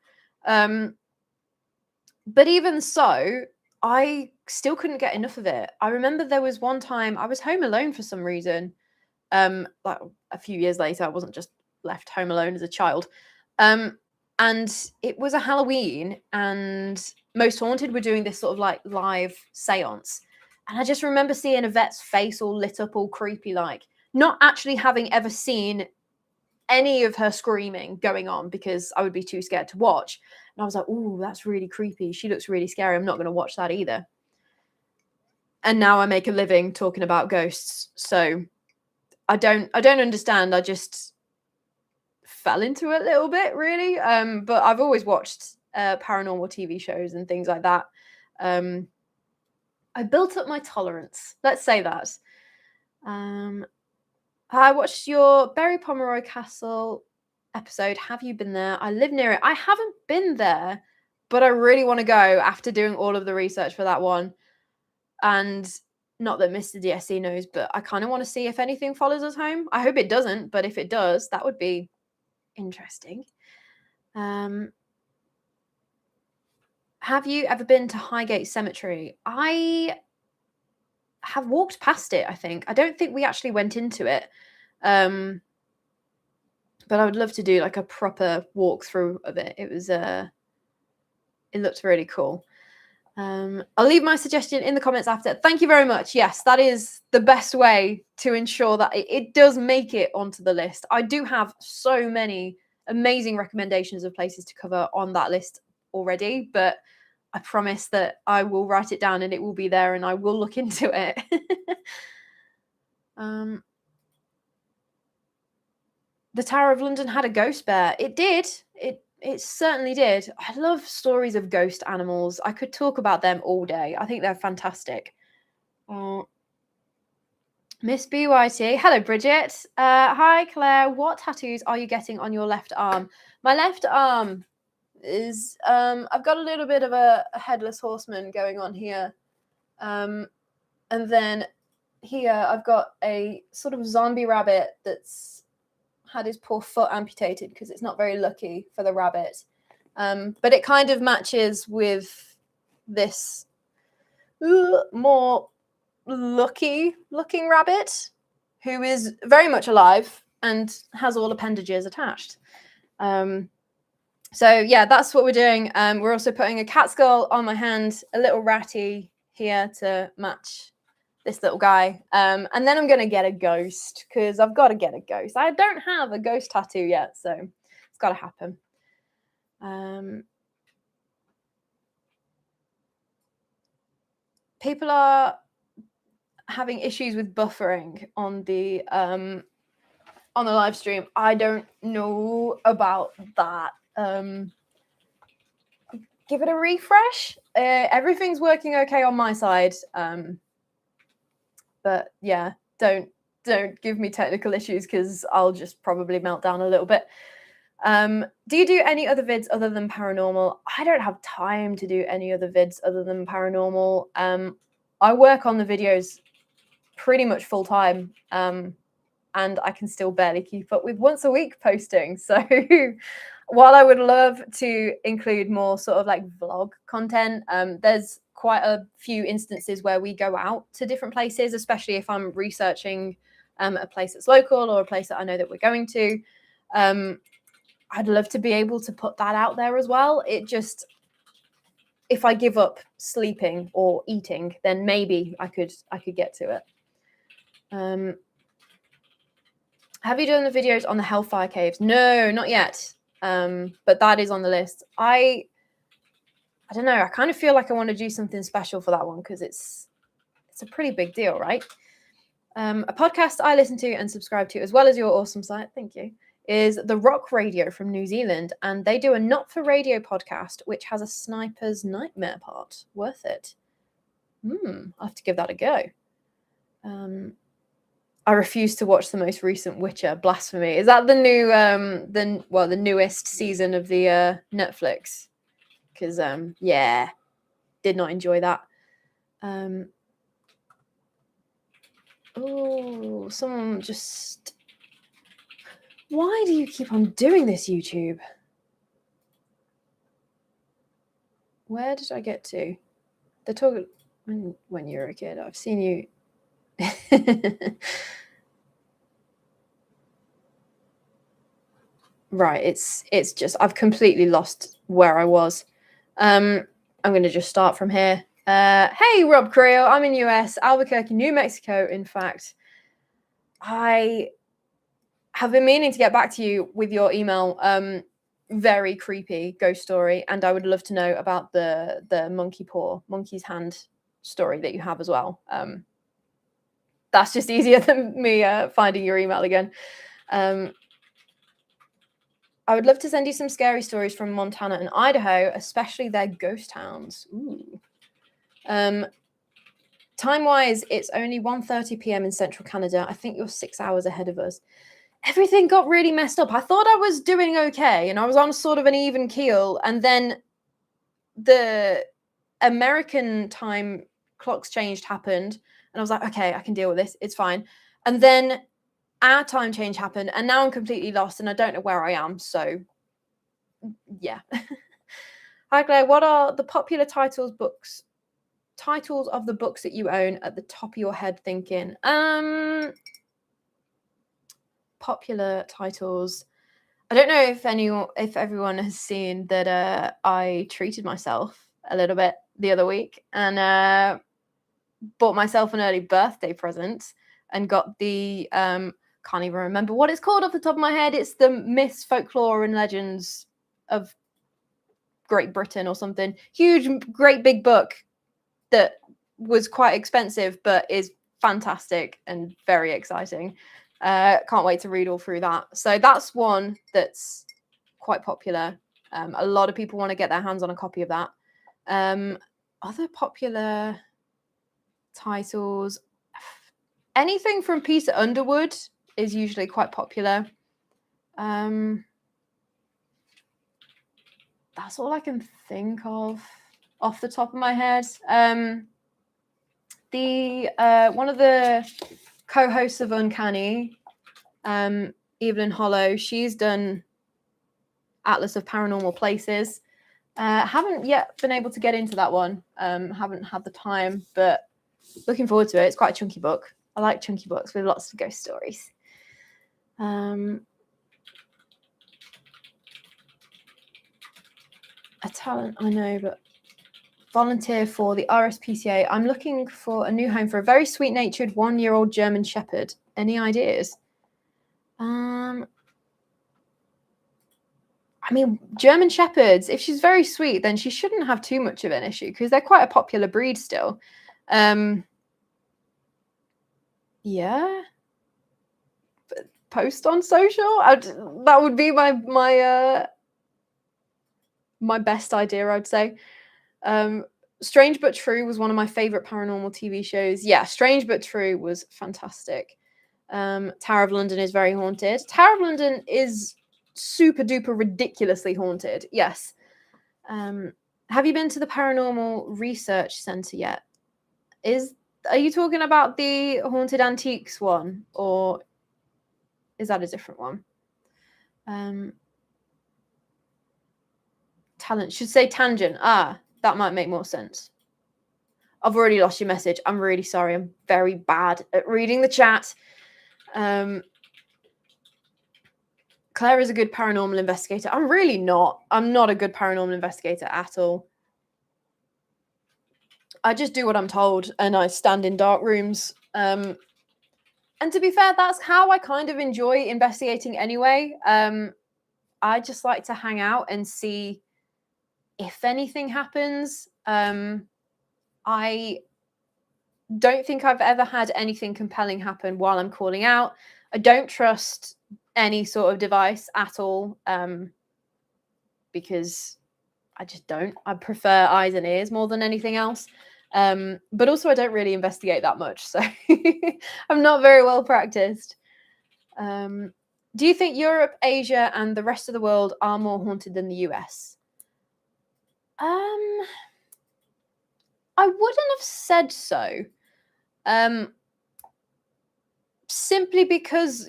[SPEAKER 1] But even so, I still couldn't get enough of it. I remember there was one time I was home alone for some reason. Like a few years later, I wasn't just left home alone as a child. And it was a Halloween, and Most Haunted were doing this sort of like live seance. And I just remember seeing Yvette's face all lit up, all creepy, like not actually having ever seen any of her screaming going on because I would be too scared to watch. And I was like, "Ooh, that's really creepy. She looks really scary. I'm not going to watch that either." And now I make a living talking about ghosts. So I don't understand. I just fell into it a little bit, really. But I've always watched paranormal TV shows and things like that. I built up my tolerance. Let's say that. I watched your Berry Pomeroy Castle episode. Have you been there? I live near it. I haven't been there, but I really want to go after doing all of the research for that one. And not that Mr. DSC knows, but I kind of want to see if anything follows us home. I hope it doesn't, but if it does, that would be interesting. Have you ever been to Highgate Cemetery? I have walked past it, I think. I don't think we actually went into it. But I would love to do like a proper walkthrough of it. It looked really cool. I'll leave my suggestion in the comments after. Thank you very much. Yes, that is the best way to ensure that it does make it onto the list. I do have so many amazing recommendations of places to cover on that list already, but I promise that I will write it down and it will be there and I will look into it. The Tower of London had a ghost bear. It did. It certainly did. I love stories of ghost animals. I could talk about them all day. I think they're fantastic. Miss BYT. Hello, Bridget. Hi, Claire. What tattoos are you getting on your left arm? My left arm is... I've got a little bit of a headless horseman going on here. And then here I've got a sort of zombie rabbit that's had his poor foot amputated because it's not very lucky for the rabbit. But it kind of matches with this more lucky looking rabbit who is very much alive and has all appendages attached. So yeah, that's what we're doing. We're also putting a cat skull on my hand, a little ratty here to match this little guy. And then I'm going to get a ghost because I've got to get a ghost. I don't have a ghost tattoo yet, so it's got to happen. People are having issues with buffering on the live stream. I don't know about that. Give it a refresh. Everything's working okay on my side. But yeah, don't give me technical issues because I'll just probably melt down a little bit. Do you do any other vids other than paranormal? I don't have time to do any other vids other than paranormal. I work on the videos pretty much full time, and I can still barely keep up with once a week posting. So while I would love to include more sort of like vlog content, there's quite a few instances where we go out to different places, especially if I'm researching a place that's local or a place that I know that we're going to. I'd love to be able to put that out there as well. It just, if I give up sleeping or eating, then maybe I could get to it. Have you done the videos on the Hellfire Caves? No, not yet. But that is on the list. I don't know. I kind of feel like I want to do something special for that one because it's a pretty big deal, right? A podcast I listen to and subscribe to, as well as your awesome site, thank you, is The Rock Radio from New Zealand. And they do a Not For Radio podcast, which has a sniper's nightmare part. Worth it. I'll have to give that a go. I refuse to watch the most recent Witcher. Blasphemy. Is that the new, the newest season of the Netflix? Because, yeah, did not enjoy that. Oh, someone just... Why do you keep on doing this, YouTube? Where did I get to? They're talking when you're a kid. I've seen you. Right, it's just I've completely lost where I was. I'm going to just start from here. Hey, Rob Creel. I'm in US, Albuquerque, New Mexico. In fact, I have been meaning to get back to you with your email. Very creepy ghost story, and I would love to know about the monkey's hand story that you have as well. That's just easier than me finding your email again. I would love to send you some scary stories from Montana and Idaho, especially their ghost towns. Ooh. Time-wise, it's only 1:30 p.m. in central Canada. I think you're 6 hours ahead of us. Everything got really messed up. I thought I was doing okay, and I was on sort of an even keel, and then the American time clocks happened, and I was like, okay, I can deal with this. It's fine. And then our time change happened, and now I'm completely lost, and I don't know where I am. So, yeah. Hi, Claire. What are the popular titles of the books that you own at the top of your head thinking? Popular titles. I don't know if everyone has seen that I treated myself a little bit the other week and bought myself an early birthday present and got the can't even remember what it's called off the top of my head. It's the Myths, Folklore and Legends of Great Britain or something. Huge, great big book that was quite expensive, but is fantastic and very exciting. Can't wait to read all through that. So that's one that's quite popular. A lot of people want to get their hands on a copy of that. Other popular titles, anything from Peter Underwood is usually quite popular. That's all I can think of off the top of my head. One of the co-hosts of Uncanny, Evelyn Hollow, she's done Atlas of Paranormal Places. Haven't yet been able to get into that one. Haven't had the time, but looking forward to it. It's quite a chunky book. I like chunky books with lots of ghost stories. A talent I know, but volunteer for the RSPCA. I'm looking for a new home for a very sweet-natured 1-year-old German Shepherd. Any ideas? I I mean, German Shepherds, if she's very sweet, then she shouldn't have too much of an issue because they're quite a popular breed still. Yeah. Post on social. That would be my best idea, I'd say. Strange But True was one of my favorite paranormal TV shows. Yeah, Strange But True was fantastic. Tower of London is very haunted. Tower of London is super duper ridiculously haunted. Yes. Have you been to the Paranormal Research Centre yet? Are you talking about the Haunted Antiques one, or is that a different one? Talent should say tangent. That might make more sense. I've already lost your message. I'm really sorry. I'm very bad at reading the chat. Claire is a good paranormal investigator. I'm really not. I'm not a good paranormal investigator at all. I just do what I'm told and I stand in dark rooms. And to be fair, that's how I kind of enjoy investigating anyway. I just like to hang out and see if anything happens. I don't think I've ever had anything compelling happen while I'm calling out. I don't trust any sort of device at all, because I just don't. I prefer eyes and ears more than anything else. But also I don't really investigate that much, so I'm not very well practiced. Do you think Europe, Asia, and the rest of the world are more haunted than the US? I wouldn't have said so. Simply because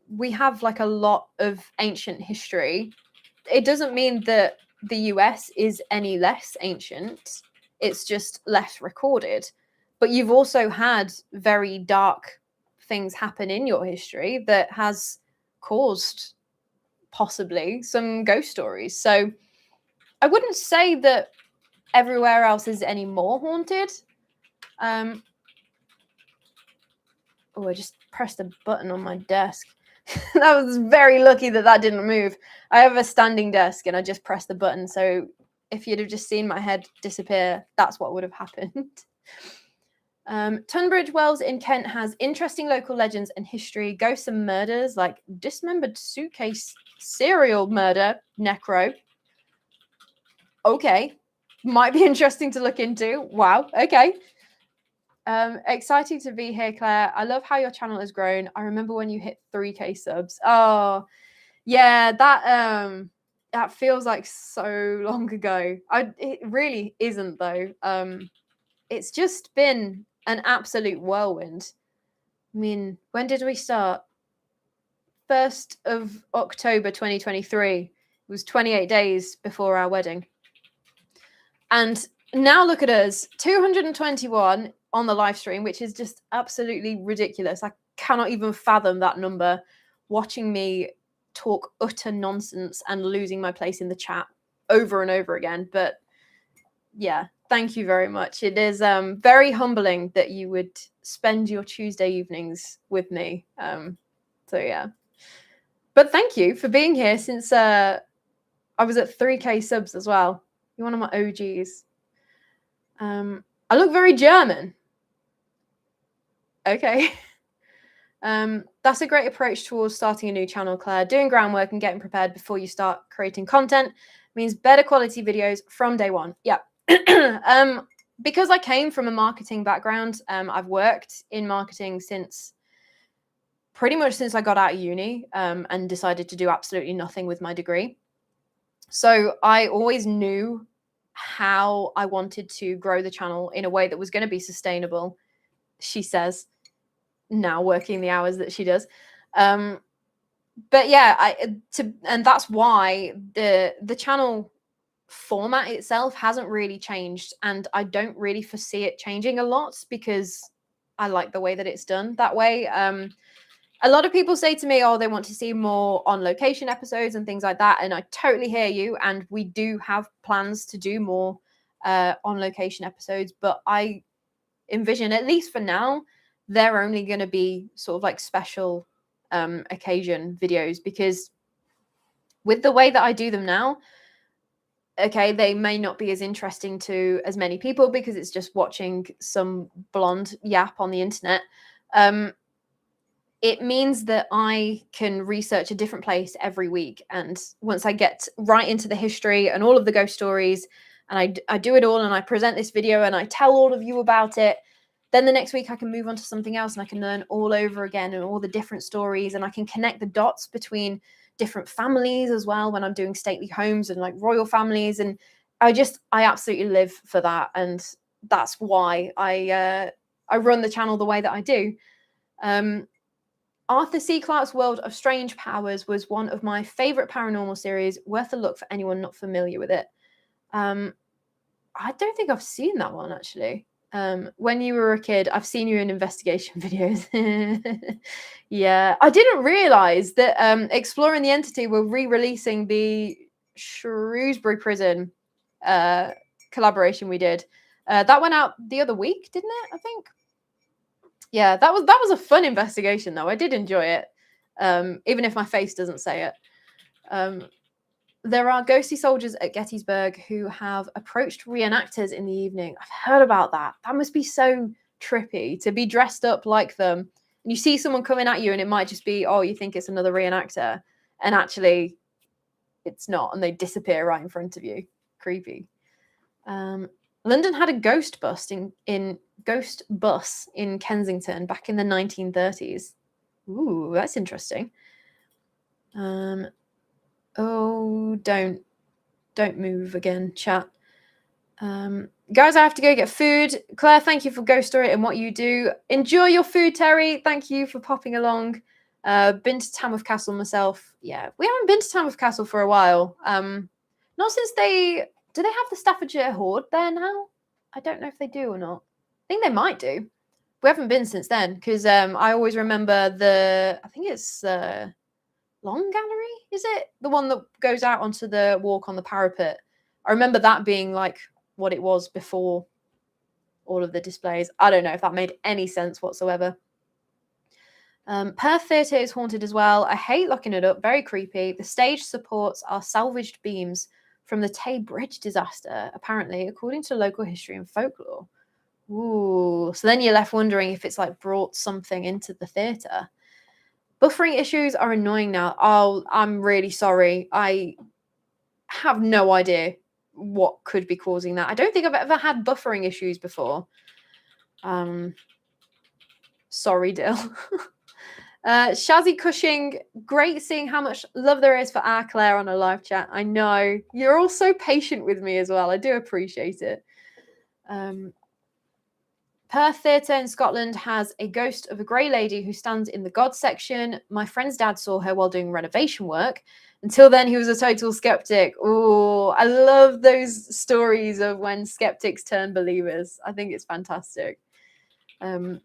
[SPEAKER 1] we have like a lot of ancient history. It doesn't mean that the US is any less ancient. It's just less recorded. But you've also had very dark things happen in your history that has caused possibly some ghost stories. So I wouldn't say that everywhere else is any more haunted. I just pressed a button on my desk. That was very lucky that didn't move. I have a standing desk and I just pressed the button. So if you'd have just seen my head disappear, that's what would have happened. Tunbridge Wells in Kent has interesting local legends and history, ghosts and murders like dismembered suitcase serial murder, necro. Okay. Might be interesting to look into. Wow. Okay. Exciting to be here, Claire. I love how your channel has grown. I remember when you hit 3K subs. Oh, yeah, that feels like so long ago. It really isn't though. It's just been an absolute whirlwind. I mean, when did we start? 1st of October 2023. It was 28 days before our wedding. And now look at us, 221 on the live stream, which is just absolutely ridiculous. I cannot even fathom that number, watching me talk utter nonsense and losing my place in the chat over and over again. But yeah, thank you very much. It is very humbling that you would spend your Tuesday evenings with me. So yeah. But thank you for being here since I was at 3K subs as well. You're one of my OGs. I look very German. Okay. That's a great approach towards starting a new channel, Claire. Doing groundwork and getting prepared before you start creating content means better quality videos from day one. Yeah. Because I came from a marketing background, I've worked in marketing pretty much since I got out of uni, and decided to do absolutely nothing with my degree. So I always knew how I wanted to grow the channel in a way that was going to be sustainable, she says, now working the hours that she does. But yeah, and that's why the channel format itself hasn't really changed, and I don't really foresee it changing a lot because I like the way that it's done that way. A lot of people say to me, oh, they want to see more on location episodes and things like that. And I totally hear you. And we do have plans to do more on location episodes. But I envision, at least for now, they're only going to be sort of like special occasion videos, because with the way that I do them now, okay, they may not be as interesting to as many people because it's just watching some blonde yap on the internet. It means that I can research a different place every week. And once I get right into the history and all of the ghost stories, and I do it all, and I present this video and I tell all of you about it, then the next week I can move on to something else and I can learn all over again and all the different stories, and I can connect the dots between different families as well when I'm doing stately homes and like royal families. And I absolutely live for that. And that's why I run the channel the way that I do. Arthur C. Clarke's World of Strange Powers was one of my favorite paranormal series, worth a look for anyone not familiar with it. I don't think I've seen that one, actually. When you were a kid, I've seen you in investigation videos. Yeah, I didn't realize that Exploring the Entity were re-releasing the Shrewsbury Prison collaboration we did. That went out the other week, didn't it? I think. Yeah, that was a fun investigation, though. I did enjoy it, even if my face doesn't say it. There are ghostly soldiers at Gettysburg who have approached reenactors in the evening. I've heard about that. That must be so trippy to be dressed up like them. And you see someone coming at you, and it might just be, oh, you think it's another reenactor, and actually it's not, and they disappear right in front of you. Creepy. London had a ghost bus in Kensington back in the 1930s. Ooh, that's interesting. Oh, don't move again, chat. Guys, I have to go get food. Claire, thank you for Ghost Story and what you do. Enjoy your food, Terry. Thank you for popping along. Been to Tamworth Castle myself. Yeah, we haven't been to Tamworth Castle for a while. Not since do they have the Staffordshire Hoard there now? I don't know if they do or not. I think they might do. We haven't been since then, because I always remember I think it's Long Gallery, is it? The one that goes out onto the walk on the parapet. I remember that being like what it was before all of the displays. I don't know if that made any sense whatsoever. Perth Theatre is haunted as well. I hate locking it up. Very creepy. The stage supports our salvaged beams from the Tay Bridge disaster, apparently, according to local history and folklore. Ooh. So then you're left wondering if it's like brought something into the theatre. Buffering issues are annoying now. Oh, I'm really sorry. I have no idea what could be causing that. I don't think I've ever had buffering issues before. Sorry, Dill. Shazzy Cushing, great seeing how much love there is for our Claire on a live chat. I know. You're all so patient with me as well. I do appreciate it. Perth Theatre in Scotland has a ghost of a grey lady who stands in the God section. My friend's dad saw her while doing renovation work. Until then, he was a total skeptic. Oh, I love those stories of when skeptics turn believers. I think it's fantastic. I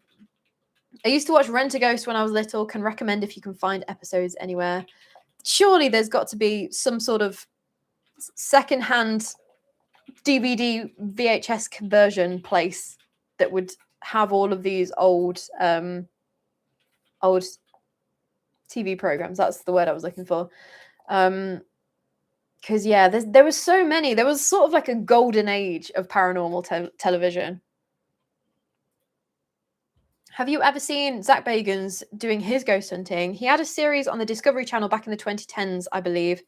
[SPEAKER 1] used to watch Rent a Ghost when I was little. Can recommend if you can find episodes anywhere. Surely there's got to be some sort of secondhand DVD VHS conversion place that would have all of these old TV programs. That's the word I was looking for. Because yeah, there was so many. There was sort of like a golden age of paranormal television. Have you ever seen Zach Bagans doing his ghost hunting? He had a series on the Discovery Channel back in the 2010s, I believe.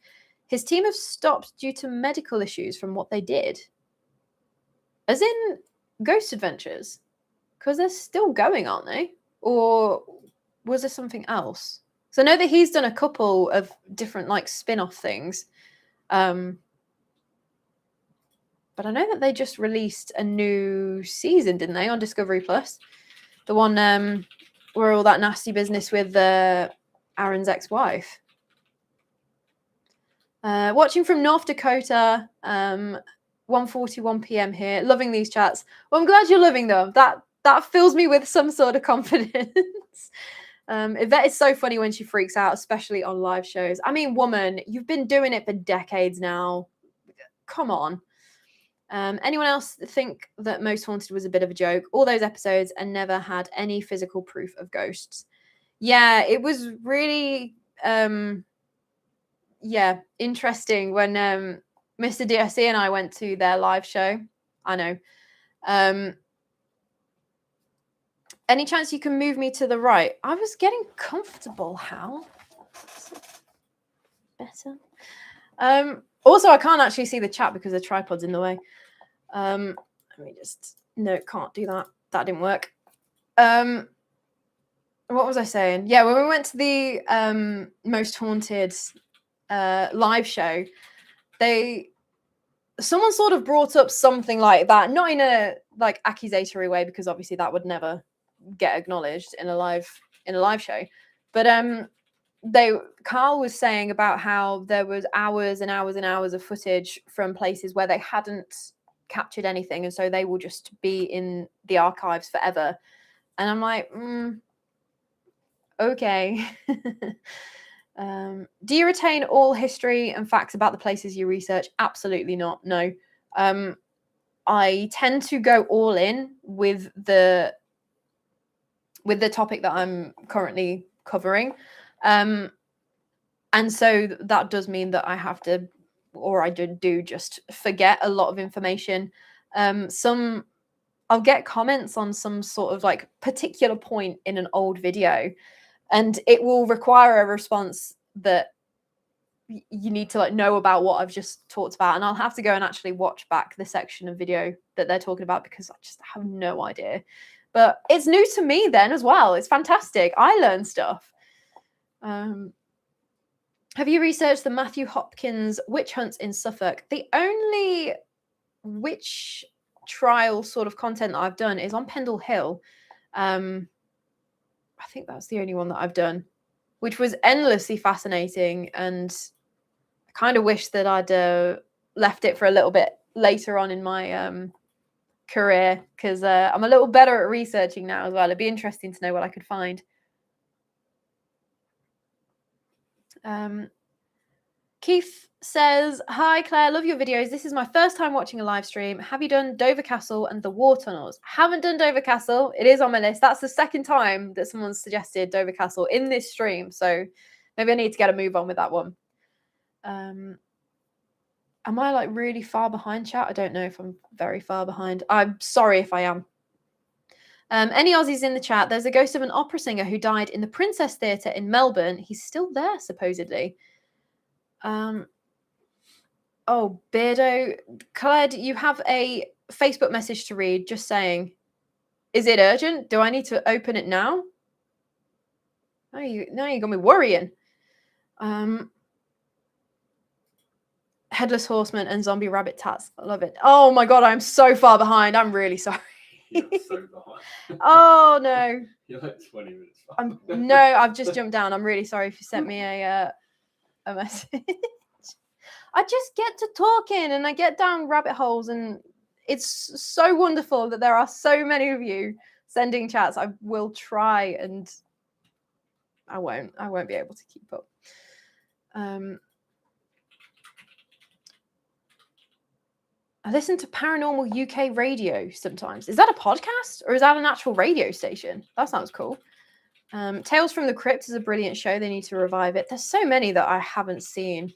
[SPEAKER 1] His team have stopped due to medical issues from what they did. As in Ghost Adventures? Because they're still going, aren't they? Or was there something else? So I know that he's done a couple of different like spin-off things. But I know that they just released a new season, didn't they, on Discovery Plus? The one where all that nasty business with Aaron's ex-wife. Watching from North Dakota, 1:41 p.m. here. Loving these chats. Well, I'm glad you're loving them. That fills me with some sort of confidence. Yvette is so funny when she freaks out, especially on live shows. I mean, woman, you've been doing it for decades now. Come on. Anyone else think that Most Haunted was a bit of a joke? All those episodes and never had any physical proof of ghosts. Yeah, it was really interesting when Mr. DSC and I went to their live show. I know. Any chance you can move me to the right? I was getting comfortable, Hal. Better. Also, I can't actually see the chat because the tripod's in the way. Let me just... No, can't do that. That didn't work. What was I saying? Yeah, when we went to the Most Haunted live show, someone sort of brought up something like that, not in a like accusatory way, because obviously that would never get acknowledged in a live show. But Carl was saying about how there was hours and hours and hours of footage from places where they hadn't captured anything, and so they will just be in the archives forever. And I'm like, okay. Do you retain all history and facts about the places you research? Absolutely not. No. I tend to go all in with the topic that I'm currently covering. And so that does mean that I have to, or I do just forget a lot of information. I'll get comments on some sort of like particular point in an old video, and it will require a response that you need to like know about what I've just talked about, and I'll have to go and actually watch back the section of video that they're talking about because I just have no idea. But it's new to me then as well. It's fantastic. I learn stuff. Have you researched the Matthew Hopkins witch hunts in Suffolk? The only witch trial sort of content that I've done is on Pendle Hill. I think that's the only one that I've done, which was endlessly fascinating, and I kind of wish that I'd left it for a little bit later on in my career, because I'm a little better at researching now as well. It'd be interesting to know what I could find. Keith says, hi Claire, love your videos. This is my first time watching a live stream. Have you done Dover Castle and the war tunnels? Haven't done Dover Castle. It is on my list. That's the second time that someone's suggested Dover Castle in this stream, so maybe I need to get a move on with that one. Am I like really far behind, chat? I don't know if I'm very far behind. I'm sorry if I am. Any Aussies in the chat? There's a ghost of an opera singer who died in the Princess Theatre in Melbourne. He's still there, supposedly. Oh, Beardo. Claire, you have a Facebook message to read just saying, is it urgent? Do I need to open it now? Now you got me worrying. Headless Horseman and Zombie Rabbit Tats. I love it. Oh my God, I'm so far behind. I'm really sorry.
[SPEAKER 2] You're so behind.
[SPEAKER 1] Oh no.
[SPEAKER 2] You're like 20 minutes behind.
[SPEAKER 1] No, I've just jumped down. I'm really sorry if you sent me a message. I just get to talking and I get down rabbit holes, and it's so wonderful that there are so many of you sending chats. I will try, and I won't be able to keep up. I listen to Paranormal UK Radio sometimes. Is that a podcast or is that an actual radio station? That sounds cool. Tales from the Crypt is a brilliant show. They need to revive it. There's so many that I haven't seen.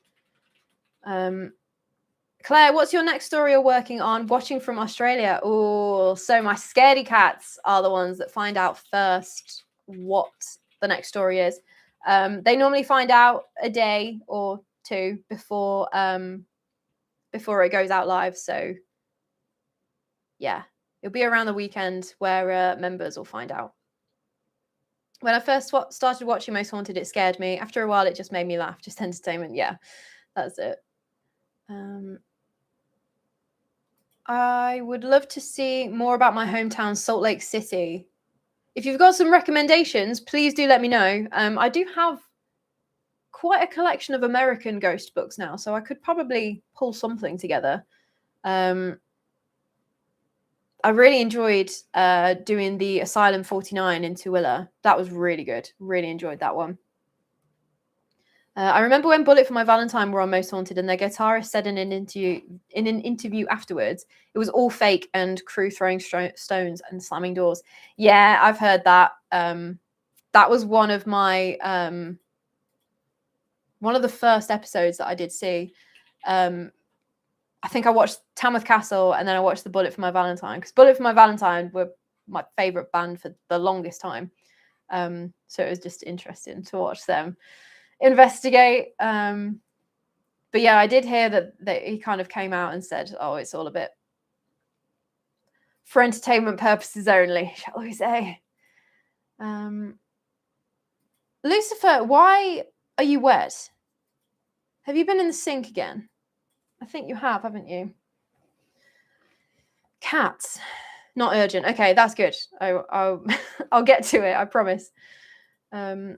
[SPEAKER 1] Claire, what's your next story you're working on? Watching from Australia. Oh, so my scaredy cats are the ones that find out first what the next story is. They normally find out a day or two before it goes out live. So yeah, it'll be around the weekend where members will find out. When I first started watching Most Haunted, it scared me. After a while, it just made me laugh. Just entertainment. Yeah, that's it. I would love to see more about my hometown, Salt Lake City. If you've got some recommendations, please do let me know. I do have quite a collection of American ghost books now, so I could probably pull something together. I really enjoyed doing the Asylum 49 in Tooele. That was really good. Really enjoyed that one. I remember when Bullet for My Valentine were on Most Haunted, and their guitarist said in an interview afterwards, it was all fake and crew throwing stones and slamming doors. Yeah, I've heard that. that was one of my one of the first episodes that I did see. I think I watched Tamworth Castle and then I watched The Bullet for My Valentine, because Bullet for My Valentine were my favorite band for the longest time. So it was just interesting to watch them investigate. But yeah, I did hear that he kind of came out and said, oh, it's all a bit for entertainment purposes only, shall we say. Lucifer, why are you wet? Have you been in the sink again? I think you have, haven't you? Cats. Not urgent. Okay, that's good. I'll get to it, I promise. Does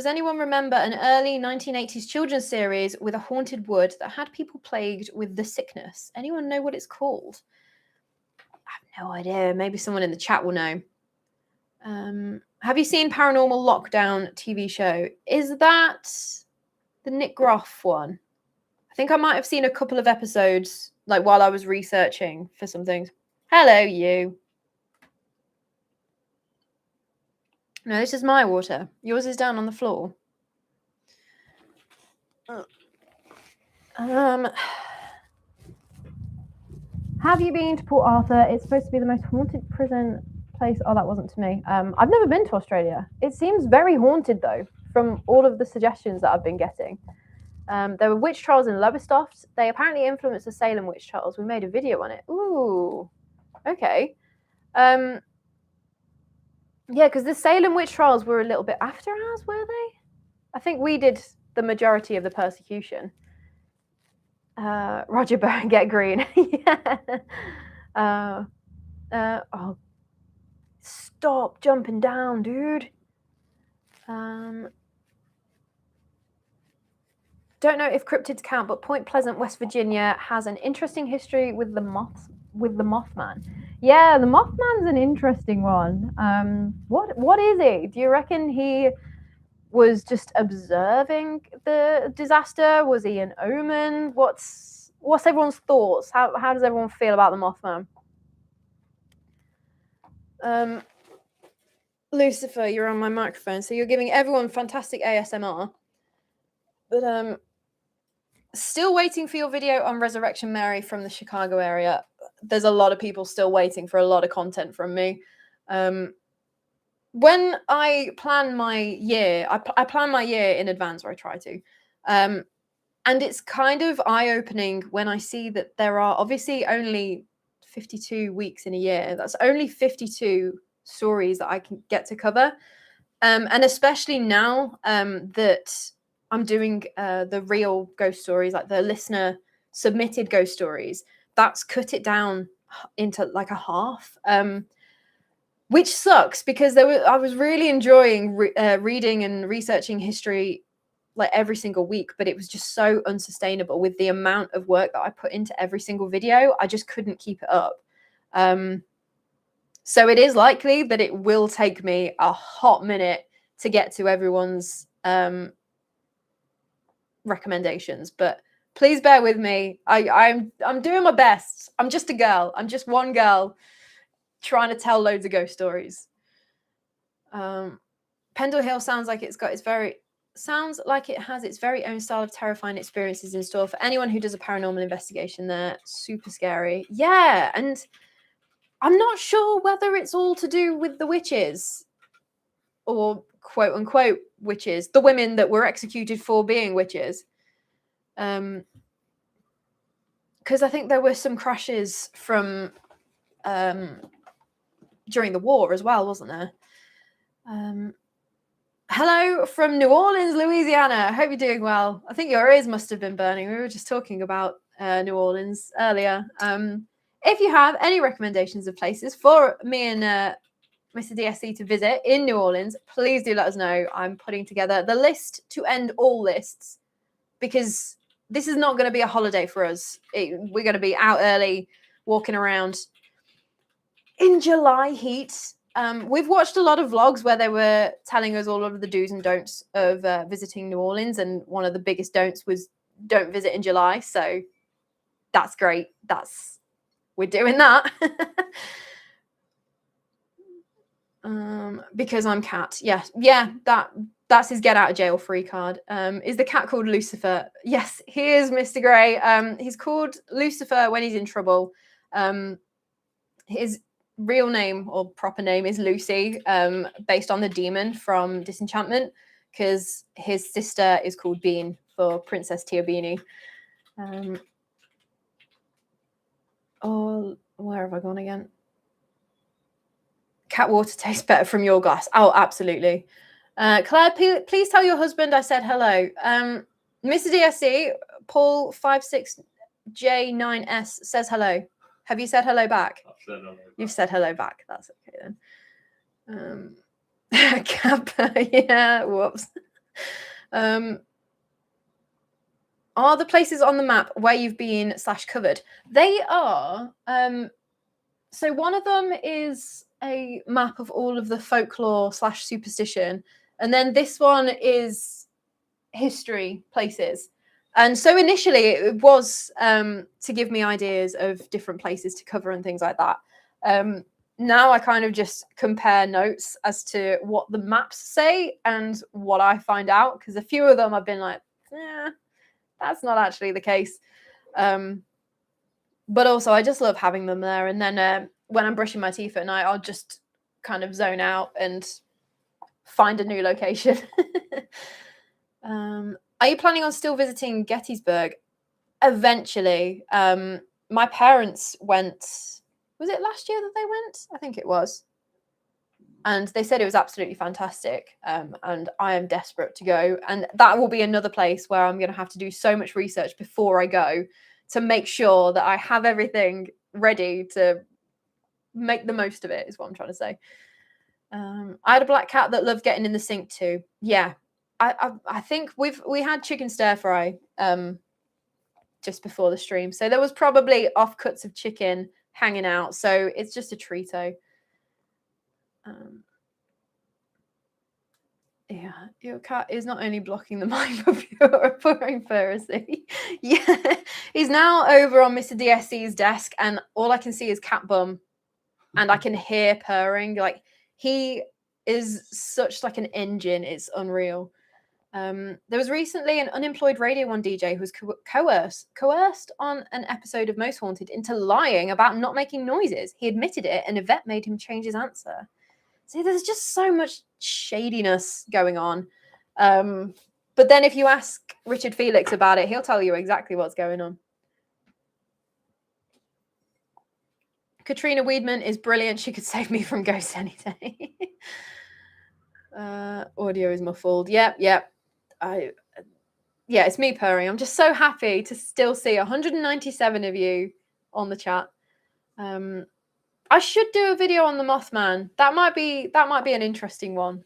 [SPEAKER 1] anyone remember an early 1980s children's series with a haunted wood that had people plagued with the sickness? Anyone know what it's called? I have no idea. Maybe someone in the chat will know. Have you seen Paranormal Lockdown TV show? Is that the Nick Groff one? I think I might have seen a couple of episodes, like while I was researching for some things. Hello, you. No, this is my water. Yours is down on the floor. Have you been to Port Arthur? It's supposed to be the most haunted prison place. Oh, that wasn't to me. I've never been to Australia. It seems very haunted, though, from all of the suggestions that I've been getting. There were witch trials in Lowestoft. They apparently influenced the Salem witch trials. We made a video on it. Ooh, okay. Yeah, because the Salem witch trials were a little bit after ours, were they? I think we did the majority of the persecution. Roger Byrne, get green. Yeah. Oh, stop jumping down, dude. Don't know if cryptids count, but Point Pleasant, West Virginia has an interesting history with the Mothman. Yeah, the Mothman's an interesting one. What is he? Do you reckon he was just observing the disaster? Was he an omen? What's everyone's thoughts? How does everyone feel about the Mothman? Lucifer, you're on my microphone, so you're giving everyone fantastic ASMR. But still waiting for your video on Resurrection Mary from the Chicago area. There's a lot of people still waiting for a lot of content from me. When I plan my year, I plan my year in advance, or I try to. And it's kind of eye-opening when I see that there are obviously only 52 weeks in a year. That's only 52 stories that I can get to cover. And especially now that I'm doing the real ghost stories, like the listener submitted ghost stories, that's cut it down into like a half, which sucks because I was really enjoying reading and researching history like every single week, but it was just so unsustainable with the amount of work that I put into every single video. I just couldn't keep it up. So it is likely that it will take me a hot minute to get to everyone's recommendations, but please bear with me. I'm doing my best. I'm just a girl. I'm just one girl trying to tell loads of ghost stories. Pendle Hill sounds like it has its very own style of terrifying experiences in store for anyone who does a paranormal investigation there. Super scary. Yeah, and I'm not sure whether it's all to do with the witches or quote unquote witches, the women that were executed for being witches. Because I think there were some crashes from during the war as well, wasn't there? Hello from New Orleans, Louisiana. I hope you're doing well. I think your ears must have been burning. We were just talking about New Orleans earlier. If you have any recommendations of places for me and Mr. DSC to visit in New Orleans, please do let us know. I'm putting together the list to end all lists because this is not going to be a holiday for us. We're going to be out early, walking around. In July heat, we've watched a lot of vlogs where they were telling us all of the do's and don'ts of visiting New Orleans, and one of the biggest don'ts was don't visit in July. So that's great. We're doing that. Because I'm cat. Yeah, that's his get out of jail free card. Is the cat called Lucifer? Yes, he is, Mr. Grey. He's called Lucifer when he's in trouble. His real name or proper name is Lucy, based on the demon from Disenchantment, because his sister is called Bean for Princess Tiabini. Oh, where have I gone again? Cat water tastes better from your glass. Oh, absolutely. Claire, please tell your husband I said hello. Mr. DSC, Paul56J9S says hello. Have you said hello back?
[SPEAKER 2] I've said hello.
[SPEAKER 1] You've said hello back. That's okay then. Kappa, yeah, whoops. Are the places on the map where you've been / covered? They are. So one of them is a map of all of the folklore / superstition. And then this one is history places. And so initially it was to give me ideas of different places to cover and things like that. Now I kind of just compare notes as to what the maps say and what I find out. Because a few of them I've been like, yeah, that's not actually the case. But also I just love having them there. And then when I'm brushing my teeth at night, I'll just kind of zone out and find a new location. Are you planning on still visiting Gettysburg? Eventually. My parents went, was it last year that they went? I think it was. And they said it was absolutely fantastic. And I am desperate to go. And that will be another place where I'm going to have to do so much research before I go to make sure that I have everything ready to make the most of it, is what I'm trying to say. I had a black cat that loved getting in the sink too. Yeah. I think we had chicken stir fry just before the stream. So there was probably offcuts of chicken hanging out. So it's just a treato. Yeah, your cat is not only blocking the mic of your purring Pharisee. Yeah, he's now over on Mr. DSC's desk, and all I can see is cat bum, and I can hear purring. Like, he is such like an engine; it's unreal. There was recently an unemployed Radio 1 DJ who was coerced on an episode of Most Haunted into lying about not making noises. He admitted it, and Yvette made him change his answer. See, there's just so much shadiness going on. But then if you ask Richard Felix about it, he'll tell you exactly what's going on. Katrina Weidman is brilliant. She could save me from ghosts any day. Audio is muffled. Yep. Yeah, it's me purring. I'm just so happy to still see 197 of you on the chat. I should do a video on the Mothman. That might be an interesting one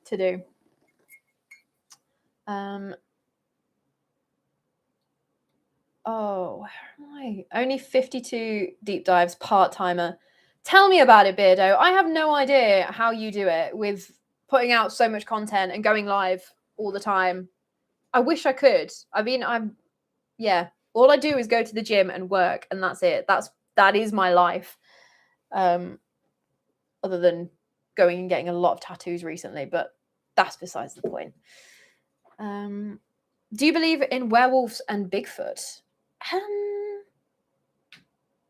[SPEAKER 1] to do. Oh, where am I? Only 52 deep dives, part-timer. Tell me about it, Beardo. I have no idea how you do it with putting out so much content and going live all the time. I wish I could. I mean, all I do is go to the gym and work, and that's it. That is my life. Other than going and getting a lot of tattoos recently, but that's besides the point. Do you believe in werewolves and Bigfoot?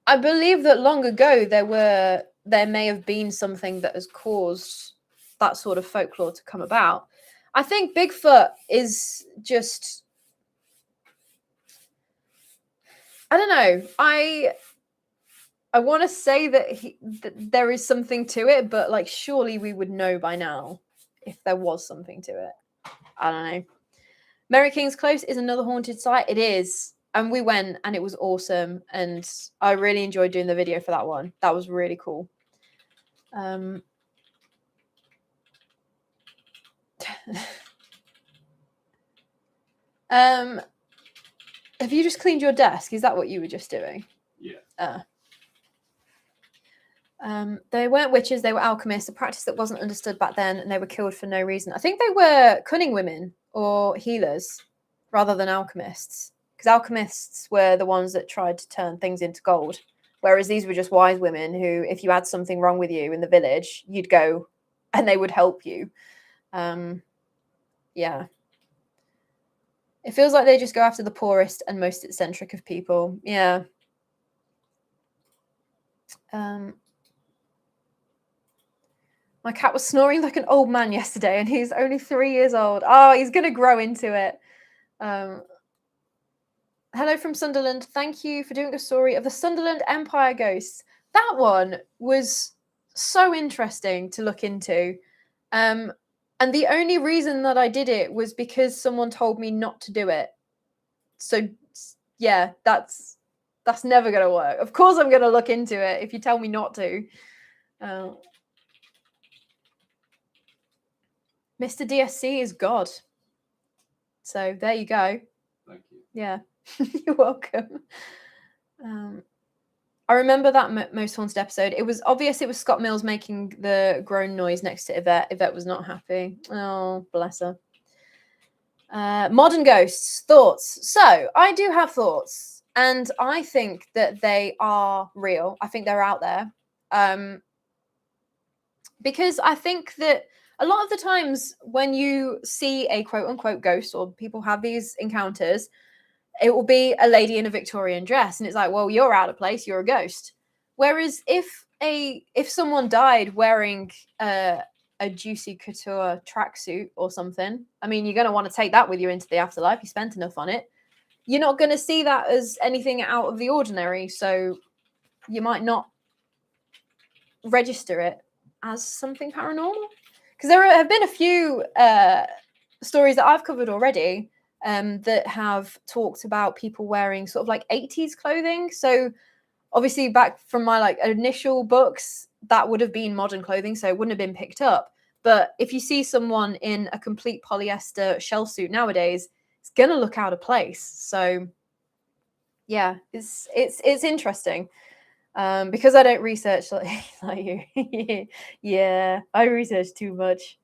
[SPEAKER 1] I believe that long ago there may have been something that has caused that sort of folklore to come about. I think Bigfoot is just, I don't know. I want to say that there is something to it, but like surely we would know by now if there was something to it. I don't know. Merry King's Close is another haunted site. It is. And we went and it was awesome. And I really enjoyed doing the video for that one. That was really cool. Have you just cleaned your desk? Is that what you were just doing?
[SPEAKER 2] Yeah.
[SPEAKER 1] They weren't witches, they were alchemists, a practice that wasn't understood back then, and they were killed for no reason. I think they were cunning women or healers rather than alchemists, because alchemists were the ones that tried to turn things into gold, whereas these were just wise women who, if you had something wrong with you in the village, you'd go and they would help you. Yeah. It feels like they just go after the poorest and most eccentric of people. Yeah. My cat was snoring like an old man yesterday, and he's only 3 years old. Oh, he's going to grow into it. Hello from Sunderland. Thank you for doing a story of the Sunderland Empire ghosts. That one was so interesting to look into. And the only reason that I did it was because someone told me not to do it. So yeah, that's never going to work. Of course I'm going to look into it if you tell me not to. Mr. DSC is God. So there you go.
[SPEAKER 2] Thank you.
[SPEAKER 1] Yeah, you're welcome. I remember that Most Haunted episode. It was obvious it was Scott Mills making the groan noise next to Yvette. Yvette was not happy. Oh, bless her. Modern ghosts, thoughts. So I do have thoughts, and I think that they are real. I think they're out there. Because I think that a lot of the times when you see a quote unquote ghost or people have these encounters, it will be a lady in a Victorian dress. And it's like, well, you're out of place. You're a ghost. Whereas if someone died wearing a Juicy Couture tracksuit or something, I mean, you're going to want to take that with you into the afterlife. You spent enough on it. You're not going to see that as anything out of the ordinary. So you might not register it as something paranormal. Because there have been a few stories that I've covered already that have talked about people wearing sort of like 80s clothing. So obviously back from my like initial books, that would have been modern clothing, so it wouldn't have been picked up. But if you see someone in a complete polyester shell suit nowadays, it's gonna look out of place. So yeah, it's interesting. Because I don't research like you. Yeah, I research too much.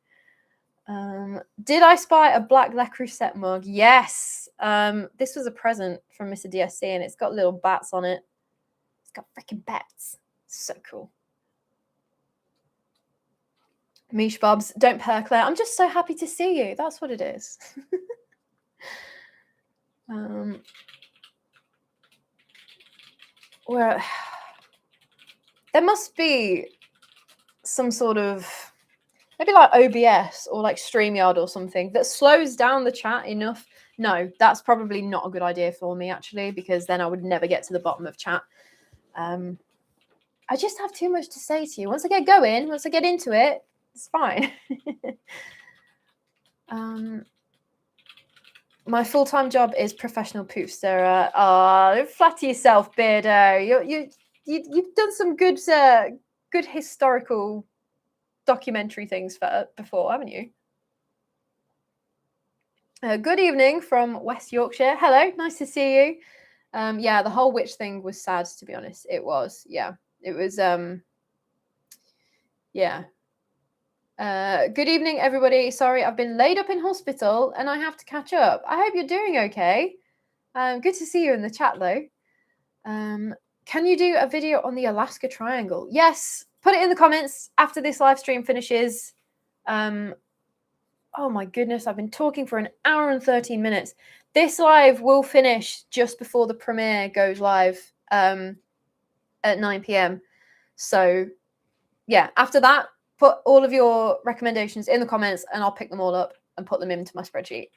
[SPEAKER 1] Did I spy a black Le Creuset mug? Yes. This was a present from Mr. DSC, and it's got little bats on it. It's got freaking bats. So cool. Mish Bobs, don't purr, Claire. I'm just so happy to see you. That's what it is. Where there must be some sort of maybe like OBS or like StreamYard or something that slows down the chat enough. No, that's probably not a good idea for me, actually, because then I would never get to the bottom of chat. I just have too much to say to you. Once I get going, once I get into it, it's fine. My full-time job is professional poop stirrer. Oh, flatter yourself, Beardo. You've done some good historical documentary things before, haven't you? Good evening from West Yorkshire. Hello, nice to see you. Yeah, the whole witch thing was sad, to be honest. It was, yeah. It was, yeah. Good evening, everybody. Sorry, I've been laid up in hospital and I have to catch up. I hope you're doing okay. Good to see you in the chat, though. Can you do a video on the Alaska Triangle? Yes, put it in the comments after this live stream finishes. Oh my goodness, I've been talking for an hour and 13 minutes. This live will finish just before the premiere goes live at 9 p.m. So yeah, after that, put all of your recommendations in the comments and I'll pick them all up and put them into my spreadsheet.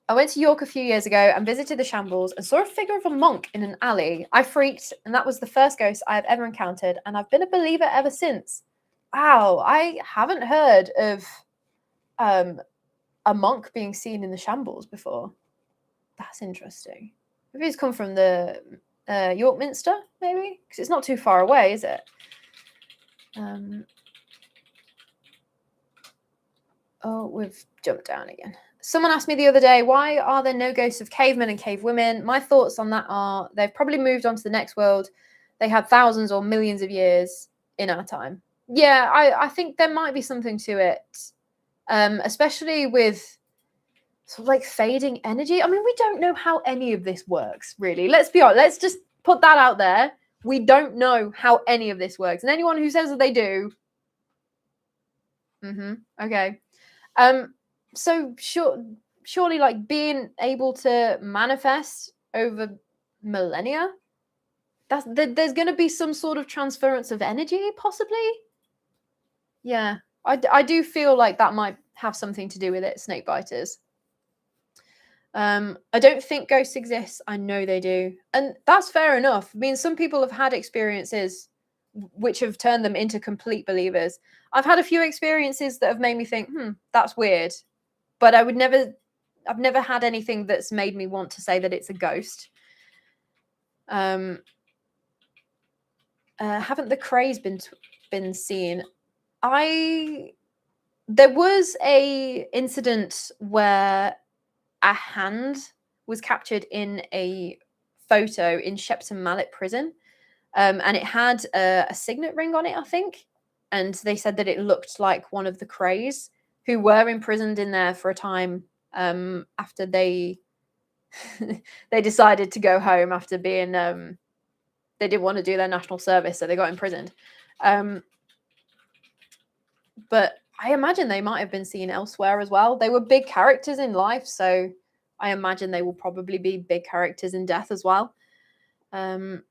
[SPEAKER 1] I went to York a few years ago and visited the Shambles and saw a figure of a monk in an alley. I freaked, and that was the first ghost I have ever encountered, and I've been a believer ever since. Wow, I haven't heard of a monk being seen in the Shambles before. That's interesting. Maybe he's come from the York Minster, maybe? Because it's not too far away, is it? Oh, we've jumped down again. Someone asked me the other day, why are there no ghosts of cavemen and cave women? My thoughts on that are they've probably moved on to the next world. They had thousands or millions of years in our time. Yeah, I think there might be something to it, especially with sort of like fading energy. I mean, we don't know how any of this works, really. Let's be honest. Let's just put that out there. We don't know how any of this works. And anyone who says that they do, Okay. So surely, like, being able to manifest over millennia, there's going to be some sort of transference of energy, possibly. Yeah, I do feel like that might have something to do with it, snake biters. I don't think ghosts exist. I know they do. And that's fair enough. I mean, some people have had experiences which have turned them into complete believers. I've had a few experiences that have made me think, that's weird. But I've never had anything that's made me want to say that it's a ghost. Haven't the Krays been seen? There was a incident where a hand was captured in a photo in Shepton Mallet prison, and it had a signet ring on it, I think. And they said that it looked like one of the Krays, who were imprisoned in there for a time after they they decided to go home after being they didn't want to do their national service, so they got imprisoned. But I imagine they might have been seen elsewhere as well. They were big characters in life, so I imagine they will probably be big characters in death as well. A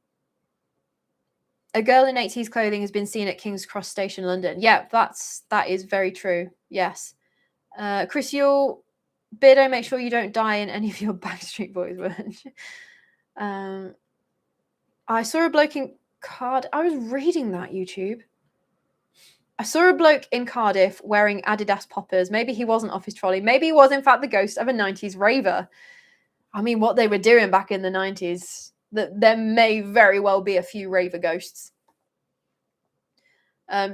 [SPEAKER 1] girl in 80s clothing has been seen at King's Cross Station, London. Yeah, that is very true. Yes. Chris Yule, Beardo, make sure you don't die in any of your Backstreet Boys merch. I saw a bloke in Cardiff. I was reading that, YouTube. I saw a bloke in Cardiff wearing Adidas poppers. Maybe he wasn't off his trolley. Maybe he was, in fact, the ghost of a 90s raver. I mean, what they were doing back in the 90s, there may very well be a few raver ghosts.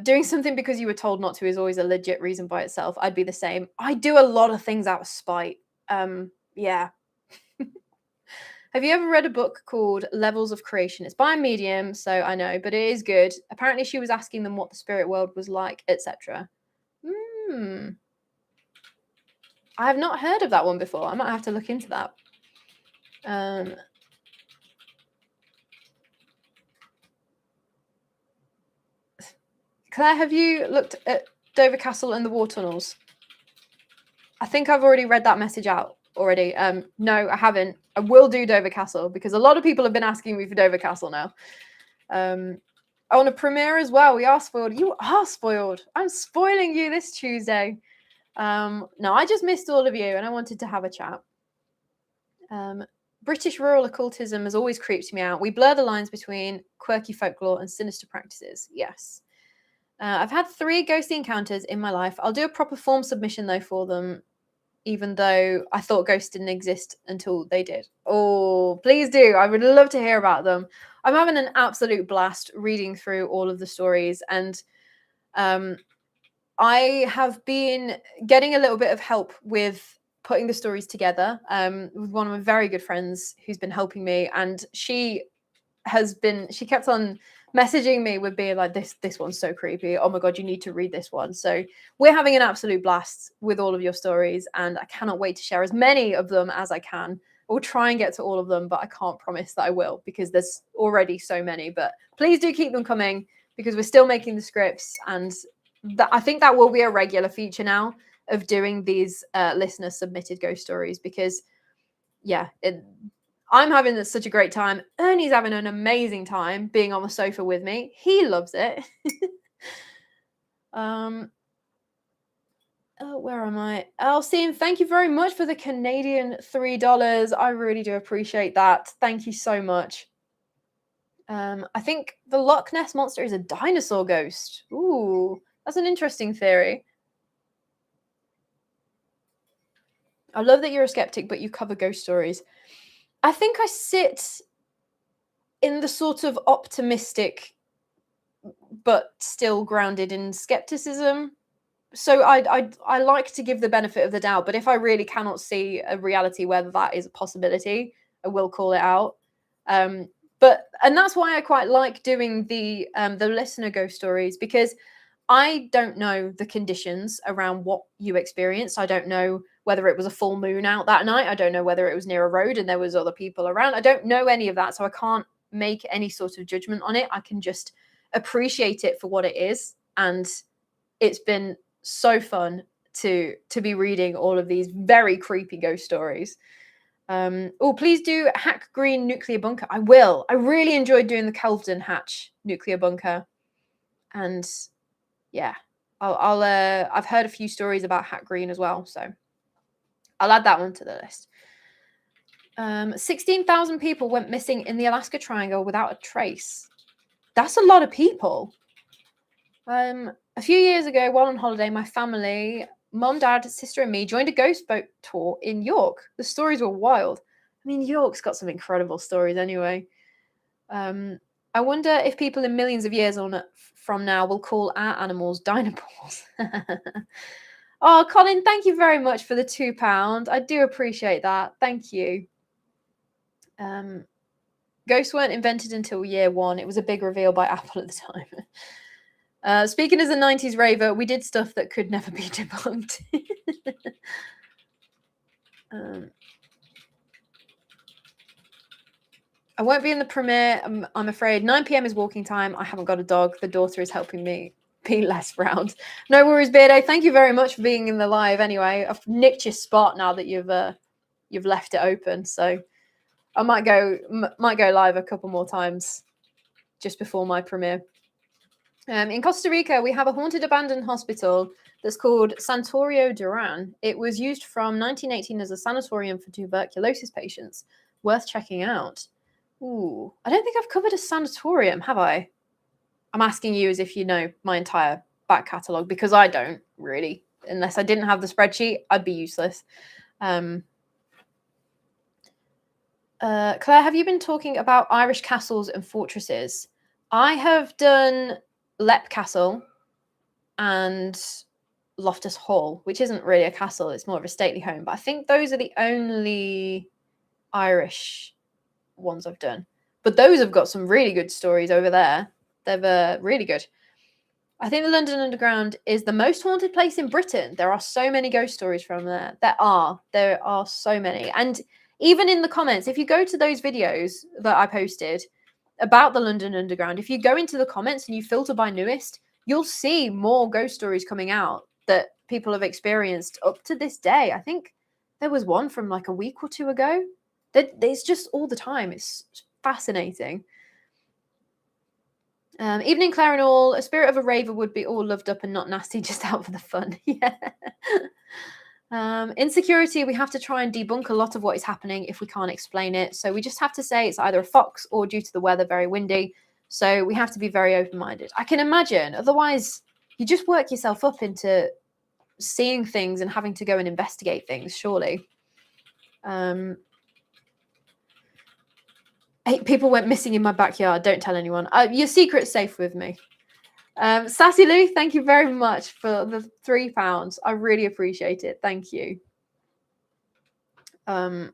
[SPEAKER 1] Doing something because you were told not to is always a legit reason by itself. I'd be the same. I do a lot of things out of spite. Yeah. Have you ever read a book called Levels of Creation? It's by a medium, so I know, but it is good. Apparently she was asking them what the spirit world was like, etc. I have not heard of that one before. I might have to look into that. Claire, have you looked at Dover Castle and the war tunnels? I think I've already read that message out already. No, I haven't. I will do Dover Castle because a lot of people have been asking me for Dover Castle now. I want a premiere as well. We are spoiled. You are spoiled. I'm spoiling you this Tuesday. No, I just missed all of you and I wanted to have a chat. British rural occultism has always creeped me out. We blur the lines between quirky folklore and sinister practices. Yes. I've had 3 ghostly encounters in my life. I'll do a proper form submission, though, for them, even though I thought ghosts didn't exist until they did. Oh, please do. I would love to hear about them. I'm having an absolute blast reading through all of the stories, and I have been getting a little bit of help with putting the stories together with one of my very good friends who's been helping me, and she kept on messaging me with being like, this one's so creepy. Oh my God, you need to read this one. So we're having an absolute blast with all of your stories, and I cannot wait to share as many of them as I can. I will try and get to all of them, but I can't promise that I will because there's already so many. But please do keep them coming because we're still making the scripts, and I think that will be a regular feature now of doing these listener submitted ghost stories because, yeah, I'm having such a great time. Ernie's having an amazing time being on the sofa with me. He loves it. Where am I? Elsie, thank you very much for the Canadian $3. I really do appreciate that. Thank you so much. I think the Loch Ness Monster is a dinosaur ghost. Ooh, that's an interesting theory. I love that you're a skeptic, but you cover ghost stories. I think I sit in the sort of optimistic, but still grounded in skepticism. So I like to give the benefit of the doubt, but if I really cannot see a reality where that is a possibility, I will call it out. And that's why I quite like doing the listener ghost stories, because I don't know the conditions around what you experienced. I don't know whether it was a full moon out that night. I don't know whether it was near a road and there was other people around. I don't know any of that, so I can't make any sort of judgment on it. I can just appreciate it for what it is. And it's been so fun to be reading all of these very creepy ghost stories. Oh, please do Hack Green Nuclear Bunker. I will. I really enjoyed doing the Kelvedon Hatch Nuclear Bunker, and yeah, I've heard a few stories about Hack Green as well, so I'll add that one to the list. 16,000 people went missing in the Alaska Triangle without a trace. That's a lot of people. A few years ago, while on holiday, my family, mom, dad, sister, and me joined a ghost boat tour in York. The stories were wild. I mean, York's got some incredible stories anyway. I wonder if people in millions of years from now will call our animals dinosaurs. Oh, Colin, thank you very much for the £2. I do appreciate that. Thank you. Ghosts weren't invented until year 1. It was a big reveal by Apple at the time. Speaking as a 90s raver, we did stuff that could never be debunked. I won't be in the premiere, I'm afraid. 9 p.m. is walking time. I haven't got a dog. The daughter is helping me be less round. No worries, Beardo. Thank you very much for being in the live anyway. I've nicked your spot now that you've left it open. So I might go live a couple more times just before my premiere. In Costa Rica, we have a haunted abandoned hospital that's called Sanatorio Duran. It was used from 1918 as a sanatorium for tuberculosis patients. Worth checking out. Ooh, I don't think I've covered a sanatorium, have I? I'm asking you as if you know my entire back catalogue, because I don't really. Unless I didn't have the spreadsheet, I'd be useless. Claire, have you been talking about Irish castles and fortresses? I have done Leap Castle and Loftus Hall, which isn't really a castle, it's more of a stately home. But I think those are the only Irish ones I've done. But those have got some really good stories over there. They're really good. I think the London Underground is the most haunted place in Britain. There are so many ghost stories from there. There are so many. And even in the comments, if you go to those videos that I posted about the London Underground, if you go into the comments and you filter by newest, you'll see more ghost stories coming out that people have experienced up to this day. I think there was one from like a week or two ago. It's just all the time. It's fascinating. Evening, Claire and all. A spirit of a raver would be all loved up and not nasty, just out for the fun. Yeah. Insecurity, we have to try and debunk a lot of what is happening if we can't explain it. So we just have to say it's either a fox or due to the weather, very windy. So we have to be very open-minded. I can imagine. Otherwise, you just work yourself up into seeing things and having to go and investigate things, surely. 8 people went missing in my backyard. Don't tell anyone. Your secret's safe with me. Sassy Lou, thank you very much for the £3. I really appreciate it. Thank you. A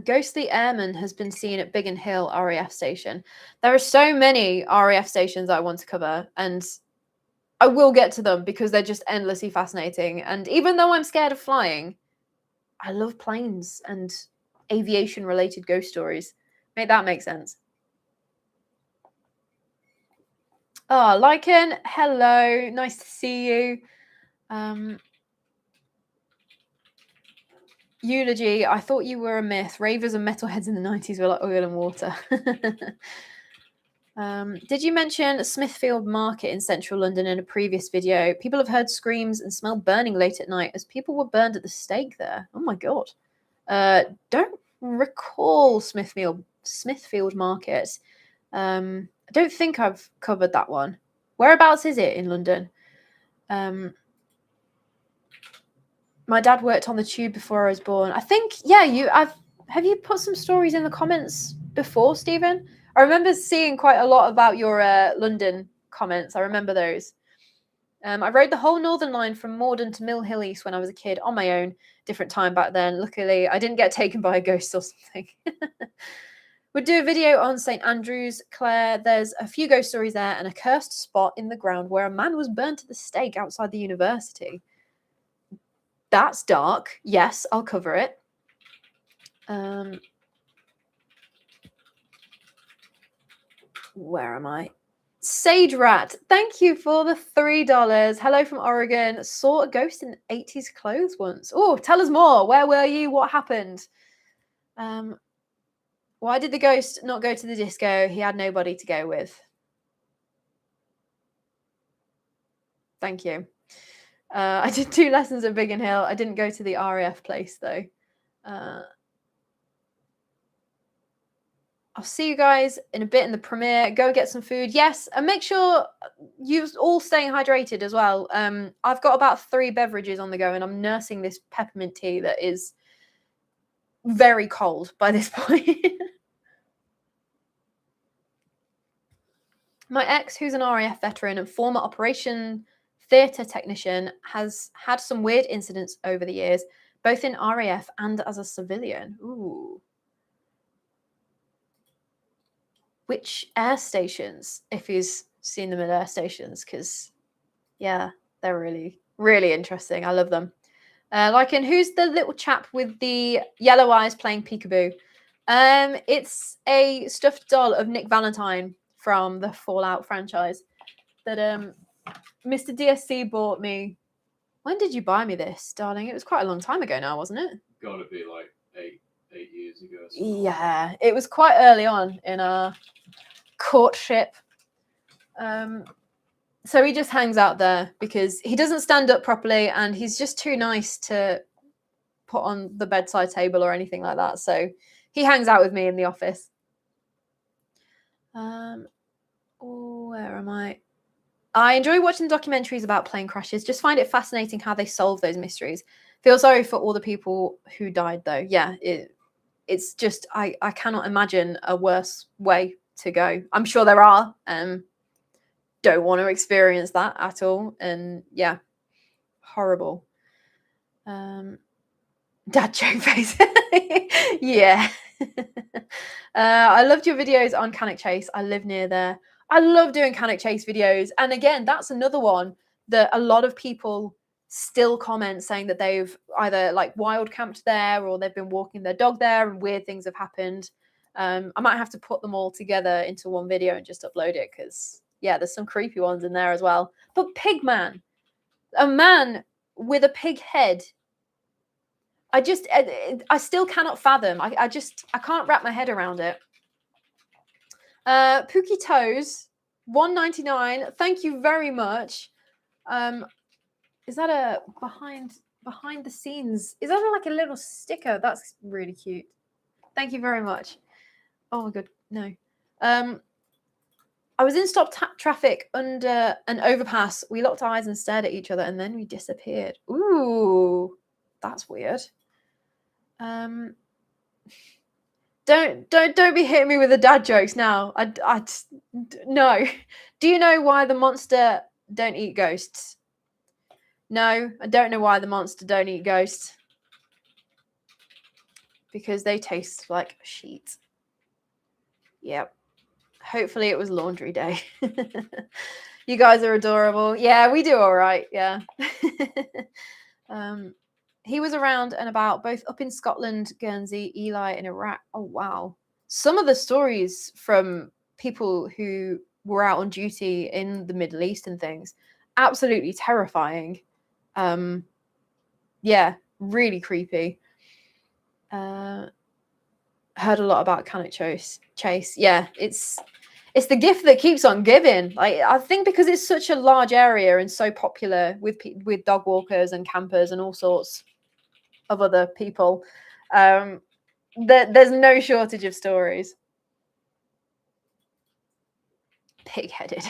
[SPEAKER 1] ghostly airman has been seen at Biggin Hill RAF station. There are so many RAF stations I want to cover, and I will get to them because they're just endlessly fascinating. And even though I'm scared of flying, I love planes and aviation-related ghost stories. Make that make sense. Oh, Lycan, hello. Nice to see you. Eulogy, I thought you were a myth. Ravers and metalheads in the 90s were like oil and water. Did you mention Smithfield Market in central London in a previous video? People have heard screams and smelled burning late at night as people were burned at the stake there. Oh my God. Don't recall Smithfield Market. I don't think I've covered that one. Whereabouts is it in London? My dad worked on the tube before I was born. I think, yeah, have you put some stories in the comments before, Stephen? I remember seeing quite a lot about your London comments. I remember those. I rode the whole Northern Line from Morden to Mill Hill East when I was a kid on my own. Different time back then. Luckily, I didn't get taken by a ghost or something. We'd do a video on St. Andrews, Claire. There's a few ghost stories there and a cursed spot in the ground where a man was burnt at the stake outside the university. That's dark. Yes, I'll cover it. Where am I? Sage Rat, thank you for the $3. Hello from Oregon. Saw a ghost in 80s clothes once. Oh, tell us more. Where were you? What happened? Why did the ghost not go to the disco? He had nobody to go with. Thank you. I did 2 lessons at Biggin Hill. I didn't go to the RAF place though. I'll see you guys in a bit in the premiere. Go and get some food. Yes, and make sure you're all staying hydrated as well. I've got about 3 beverages on the go, and I'm nursing this peppermint tea that is very cold by this point. My ex, who's an RAF veteran and former operation theatre technician, has had some weird incidents over the years, both in RAF and as a civilian. Ooh. Which air stations, if he's seen them at air stations, because, yeah, they're really, really interesting. I love them. Lycan, who's the little chap with the yellow eyes playing peekaboo? It's a stuffed doll of Nick Valentine from the Fallout franchise that Mr. DSC bought me. When did you buy me this, darling? It was quite a long time ago now, wasn't it?
[SPEAKER 2] Gotta be like 8 years ago.
[SPEAKER 1] Yeah, it was quite early on in our courtship. So he just hangs out there because he doesn't stand up properly and he's just too nice to put on the bedside table or anything like that. So he hangs out with me in the office. Where am I? I enjoy watching documentaries about plane crashes. Just find it fascinating how they solve those mysteries. Feel sorry for all the people who died, though. Yeah, it's just I cannot imagine a worse way to go. I'm sure there are. Don't want to experience that at all. And yeah, horrible. Dad joke face. Yeah. I loved your videos on Cannock Chase. I live near there. I love doing Cannock Chase videos. And again, that's another one that a lot of people still comment saying that they've either like wild camped there or they've been walking their dog there and weird things have happened. I might have to put them all together into one video and just upload it because, yeah, there's some creepy ones in there as well. But Pigman, a man with a pig head. I still cannot fathom. I can't wrap my head around it. Pookie Toes, $1.99. Thank you very much. Is that a behind the scenes? Is that like a little sticker? That's really cute. Thank you very much. Oh my god, no. I was in stop traffic under an overpass. We locked eyes and stared at each other, and then we disappeared. Ooh, that's weird. Don't be hitting me with the dad jokes now. No. Do you know why the monster don't eat ghosts? No, I don't know why the monster don't eat ghosts. Because they taste like sheet. Yep. Hopefully it was laundry day. You guys are adorable. Yeah, we do all right. Yeah. He was around and about both up in Scotland, Guernsey, Ely, and Iraq. Oh, wow. Some of the stories from people who were out on duty in the Middle East and things, absolutely terrifying. Yeah, really creepy. Heard a lot about Cannock Chase. Yeah, it's the gift that keeps on giving. Like, I think because it's such a large area and so popular with dog walkers and campers and all sorts of other people, there's no shortage of stories. Pig-headed.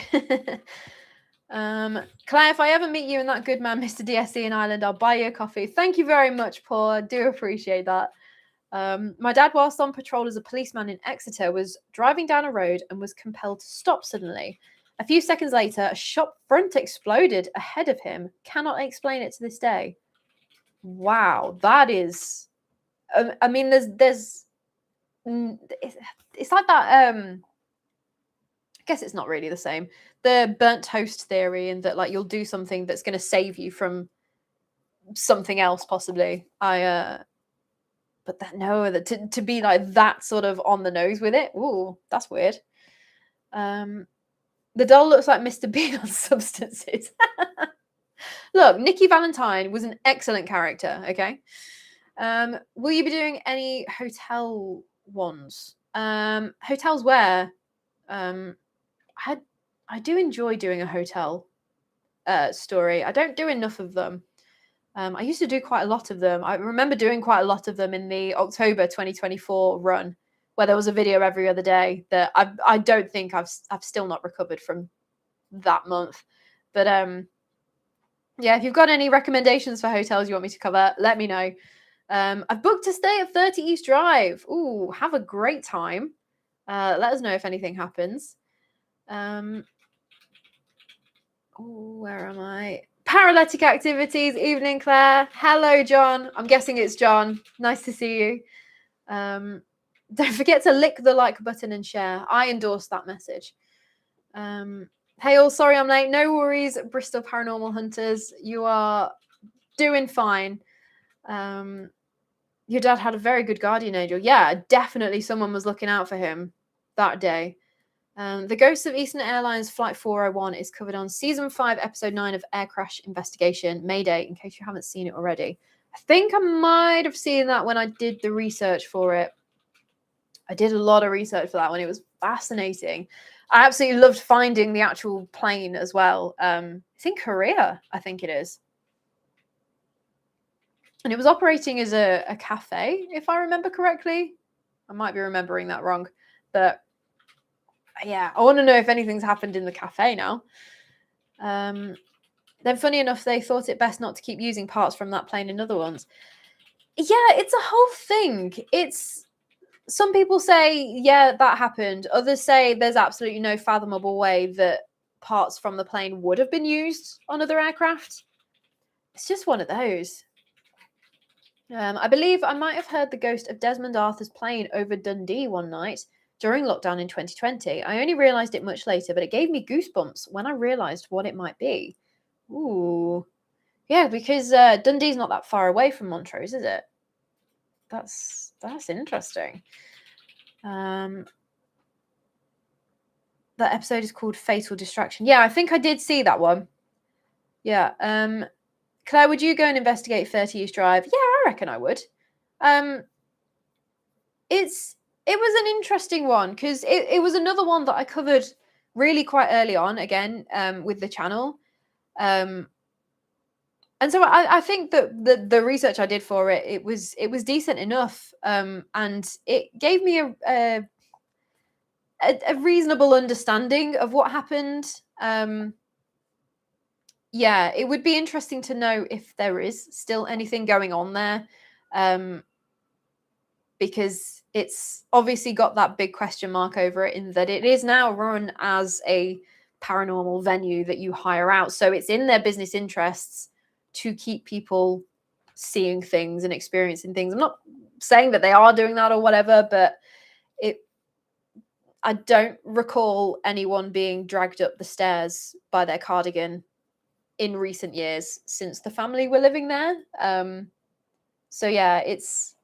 [SPEAKER 1] Claire, if I ever meet you and that good man, Mr. DSC in Ireland, I'll buy you a coffee. Thank you very much, Paul. I do appreciate that. My dad, whilst on patrol as a policeman in Exeter, was driving down a road and was compelled to stop suddenly. A few seconds later, a shop front exploded ahead of him. Cannot explain it to this day. Wow, that is. I mean, there's. It's like that. I guess it's not really the same. The burnt toast theory, and that like you'll do something that's going to save you from something else, possibly. But that no, that to be like that sort of on the nose with it. Ooh, that's weird. The doll looks like Mr. Bean on substances. Look, Nikki Valentine was an excellent character, okay? Will you be doing any hotel ones? Hotels where? I do enjoy doing a hotel story. I don't do enough of them. I used to do quite a lot of them. I remember doing quite a lot of them in the October 2024 run, where there was a video every other day that I don't think I've still not recovered from that month. But yeah, if you've got any recommendations for hotels you want me to cover, let me know. I've booked to stay at 30 East Drive. Ooh, have a great time. Let us know if anything happens. Where am I? Paralytic activities. Evening, Claire. Hello, John. I'm guessing it's John. Nice to see you. Don't forget to lick the like button and share. I endorse that message. Hey all, sorry I'm late. No worries, Bristol Paranormal Hunters. You are doing fine. Your dad had a very good guardian angel. Yeah, definitely someone was looking out for him that day. The Ghosts of Eastern Airlines Flight 401 is covered on Season 5, Episode 9 of Air Crash Investigation, Mayday, in case you haven't seen it already. I think I might have seen that when I did the research for it. I did a lot of research for that one. It was fascinating. I absolutely loved finding the actual plane as well. It's in Korea, I think it is. And it was operating as a cafe, if I remember correctly. I might be remembering that wrong. But yeah, I want to know if anything's happened in the cafe now. Then funny enough, they thought it best not to keep using parts from that plane in other ones. Yeah, it's a whole thing. Some people say, yeah, that happened. Others say there's absolutely no fathomable way that parts from the plane would have been used on other aircraft. It's just one of those. I believe I might have heard the ghost of Desmond Arthur's plane over Dundee one night during lockdown in 2020. I only realised it much later, but it gave me goosebumps when I realised what it might be. Ooh. Yeah, because Dundee's not that far away from Montrose, is it? That's interesting. That episode is called Fatal Distraction. Yeah, I think I did see that one. Yeah. Claire, would you go and investigate 30 East Drive? Yeah, I reckon I would. It was an interesting one because it was another one that I covered really quite early on again with the channel. And so I think that the research I did for it, it was decent enough, and it gave me a reasonable understanding of what happened. Yeah, it would be interesting to know if there is still anything going on there, because it's obviously got that big question mark over it in that it is now run as a paranormal venue that you hire out. So it's in their business interests to keep people seeing things and experiencing things. I'm not saying that they are doing that or whatever, but I don't recall anyone being dragged up the stairs by their cardigan in recent years since the family were living there. So yeah, it's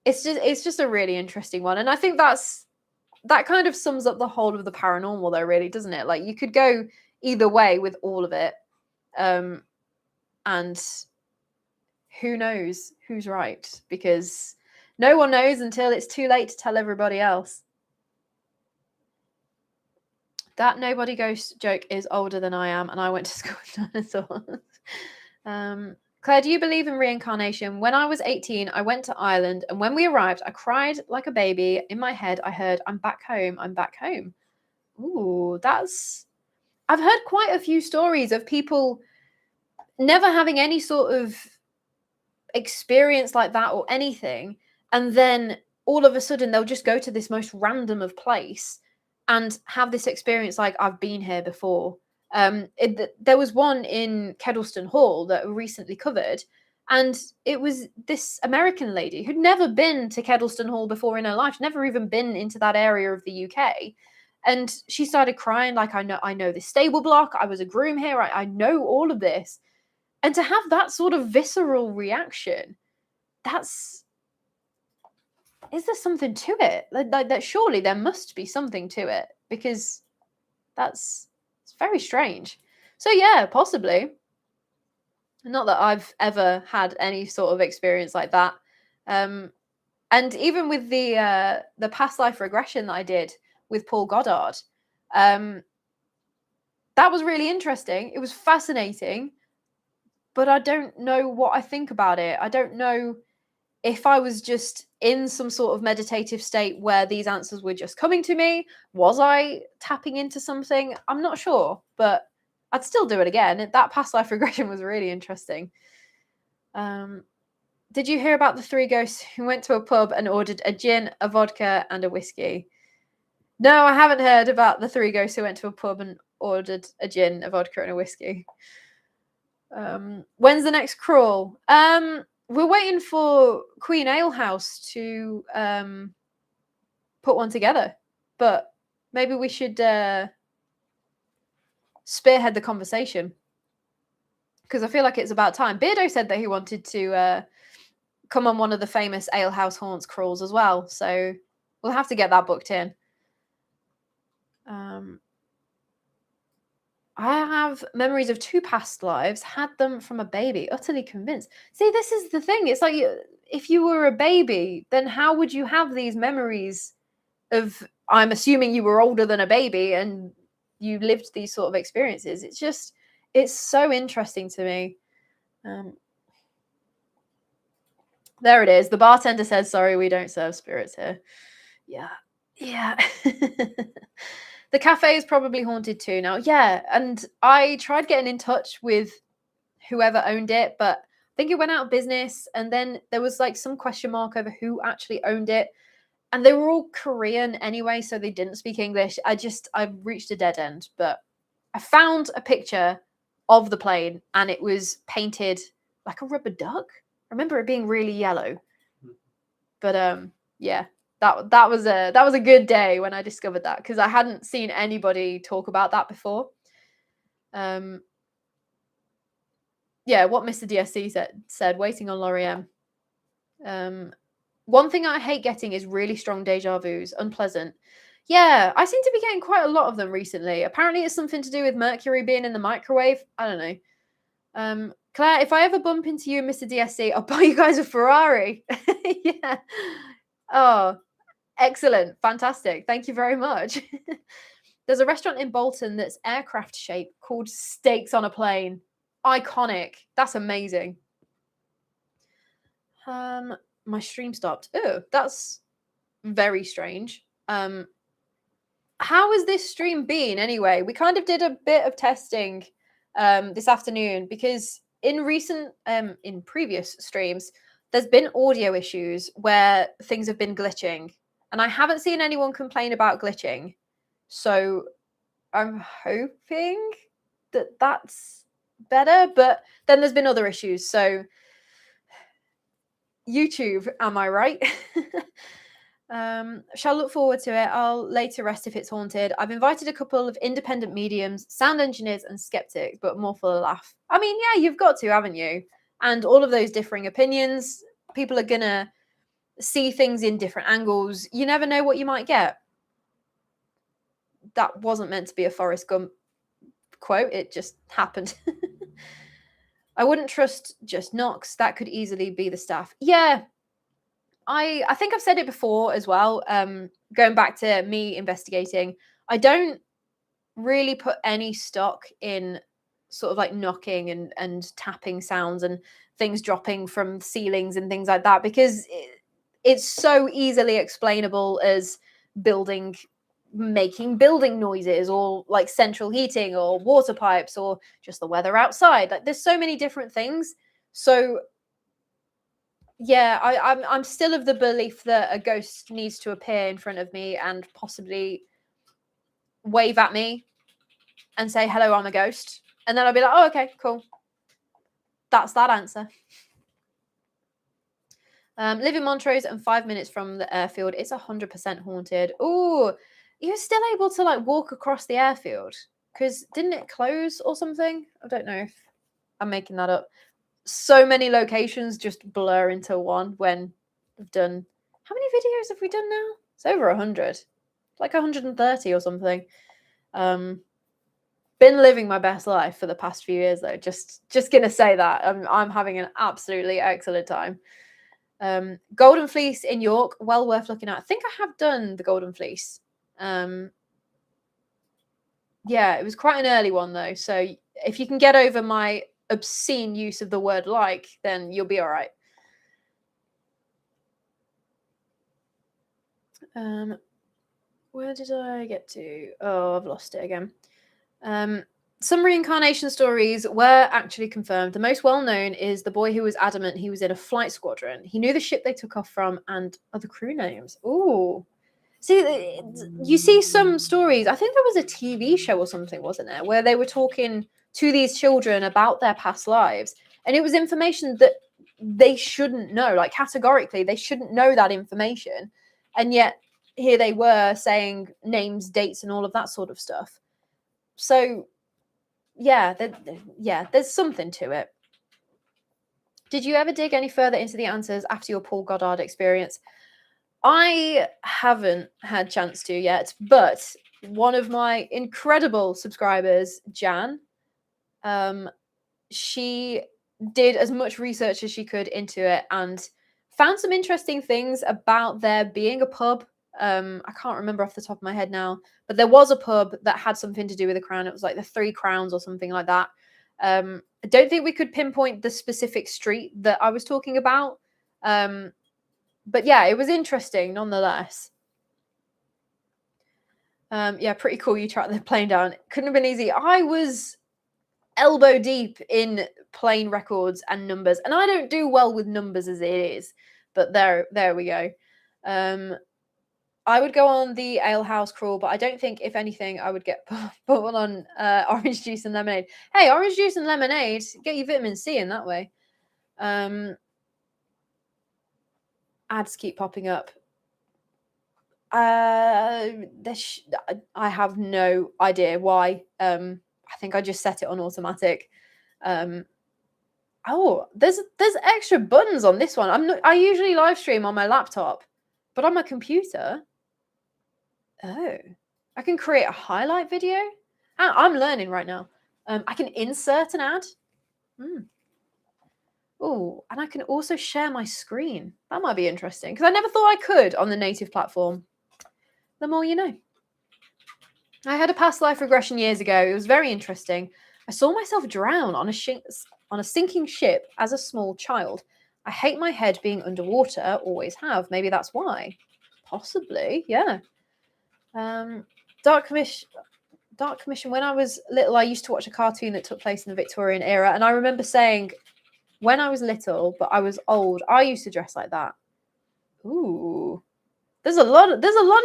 [SPEAKER 1] just a really interesting one. And I think that kind of sums up the whole of the paranormal though, really, doesn't it? Like you could go either way with all of it. And who knows who's right, because no one knows until it's too late to tell everybody else. That nobody ghost joke is older than I am, and I went to school with dinosaurs. Claire, do you believe in reincarnation? When I was 18, I went to Ireland, and when we arrived, I cried like a baby. In my head, I heard, I'm back home, I'm back home. Ooh, I've heard quite a few stories of people never having any sort of experience like that or anything, and then all of a sudden they'll just go to this most random of place and have this experience like, I've been here before. There was one in Kedleston Hall that we recently covered, and it was this American lady who'd never been to Kedleston Hall before in her life, never even been into that area of the UK. And she started crying like, I know this stable block, I was a groom here, I know all of this. And to have that sort of visceral reaction, is there something to it? Like that surely there must be something to it, because that's Very strange. So yeah, possibly. Not that I've ever had any sort of experience like that. And even with the past life regression that I did with Paul Goddard, that was really interesting. It was fascinating, but I don't know what I think about it. I don't know if I was just in some sort of meditative state where these answers were just coming to me. Was I tapping into something? I'm not sure, but I'd still do it again. That past life regression was really interesting. Did you hear about the 3 ghosts who went to a pub and ordered a gin, a vodka, and a whiskey? No, I haven't heard about the 3 ghosts who went to a pub and ordered a gin, a vodka, and a whiskey. When's the next crawl? We're waiting for Queen Alehouse to put one together, but maybe we should spearhead the conversation, because I feel like it's about time. Beardo said that he wanted to come on one of the famous Alehouse Haunts crawls as well, so we'll have to get that booked in. I have memories of 2 past lives, had them from a baby, utterly convinced. See, this is the thing. It's like, if you were a baby, then how would you have these memories of, I'm assuming you were older than a baby and you lived these sort of experiences. It's so interesting to me. There it is. The bartender says, sorry, we don't serve spirits here. Yeah. The cafe is probably haunted too now. Yeah, and I tried getting in touch with whoever owned it, but I think it went out of business. And then there was like some question mark over who actually owned it. And they were all Korean anyway, so they didn't speak English. I reached a dead end, but I found a picture of the plane and it was painted like a rubber duck. I remember it being really yellow. But yeah. That was a good day when I discovered that, because I hadn't seen anybody talk about that before. Yeah, what Mr. DSC said, waiting on Laurie M. One thing I hate getting is really strong deja vus. Unpleasant. Yeah, I seem to be getting quite a lot of them recently. Apparently it's something to do with Mercury being in the microwave. I don't know. Claire, if I ever bump into you and Mr. DSC, I'll buy you guys a Ferrari. Yeah. Oh, excellent. Fantastic. Thank you very much. There's a restaurant in Bolton that's aircraft shaped called Steaks on a Plane. Iconic. That's amazing. My stream stopped. Oh, that's very strange. How has this stream been anyway? We kind of did a bit of testing this afternoon, because in previous streams, there's been audio issues where things have been glitching. And I haven't seen anyone complain about glitching. So I'm hoping that that's better. But then there's been other issues. So YouTube, am I right? Shall look forward to it. I'll later rest if it's haunted. I've invited a couple of independent mediums, sound engineers, and skeptics, but more for the laugh. I mean, yeah, you've got to, haven't you? And all of those differing opinions, people are gonna see things in different angles. You never know what you might get. That wasn't meant to be a Forrest Gump quote. It just happened. I wouldn't trust just Knox. That could easily be the staff. Yeah. I think I've said it before as well. Going back to me investigating, I don't really put any stock in sort of like knocking and tapping sounds and things dropping from ceilings and things like that, because it's so easily explainable as making building noises, or like central heating, or water pipes, or just the weather outside. Like, there's so many different things. So yeah, I'm still of the belief that a ghost needs to appear in front of me and possibly wave at me and say, hello, I'm a ghost. And then I'll be like, oh, okay, cool. That's that answer. Live in Montrose and 5 minutes from the airfield. It's 100% haunted. Oh, you're still able to like walk across the airfield? Because didn't it close or something? I don't know if I'm making that up. So many locations just blur into one when we've done. How many videos have we done now? It's over 100, like 130 or something. been living my best life for the past few years, though. Just gonna say that I'm having an absolutely excellent time. Golden Fleece in York, well worth looking at. I think I have done the Golden Fleece. Yeah, it was quite an early one though. So if you can get over my obscene use of the word like, then you'll be all right. Where did I get to? Oh, I've lost it again. Some reincarnation stories were actually confirmed. The most well-known is the boy who was adamant he was in a flight squadron. He knew the ship they took off from and other crew names. Ooh. See, you see some stories. I think there was a TV show or something, wasn't there, where they were talking to these children about their past lives. And it was information that they shouldn't know. Like, categorically, they shouldn't know that information. And yet, here they were saying names, dates, and all of that sort of stuff. So, yeah, there's something to it. Did you ever dig any further into the answers after your Paul Goddard experience? I haven't had a chance to yet, but one of my incredible subscribers, Jan, she did as much research as she could into it and found some interesting things about there being a pub. I can't remember off the top of my head now, but there was a pub that had something to do with the Crown. It was like the Three Crowns or something like that. I don't think we could pinpoint the specific street that I was talking about. But yeah, it was interesting nonetheless. Yeah, pretty cool. You tracked the plane down. Couldn't have been easy. I was elbow deep in plane records and numbers, and I don't do well with numbers as it is. But there we go. I would go on the Ale House crawl, but I don't think, if anything, I would get put on orange juice and lemonade. Hey, orange juice and lemonade, get your vitamin C in that way. Ads keep popping up. I have no idea why. I think I just set it on automatic. Oh, there's extra buttons on this one. I usually live stream on my laptop, but on my computer. Oh, I can create a highlight video. I'm learning right now. I can insert an ad. Oh, and I can also share my screen. That might be interesting because I never thought I could on the native platform. The more you know. I had a past life regression years ago. It was very interesting. I saw myself drown on a sinking ship as a small child. I hate my head being underwater, always have. Maybe that's why. Possibly, yeah. Dark Commission. When I was little, I used to watch a cartoon that took place in the Victorian era, and I remember saying, when I was little, but I was old, I used to dress like that. Ooh. There's a lot of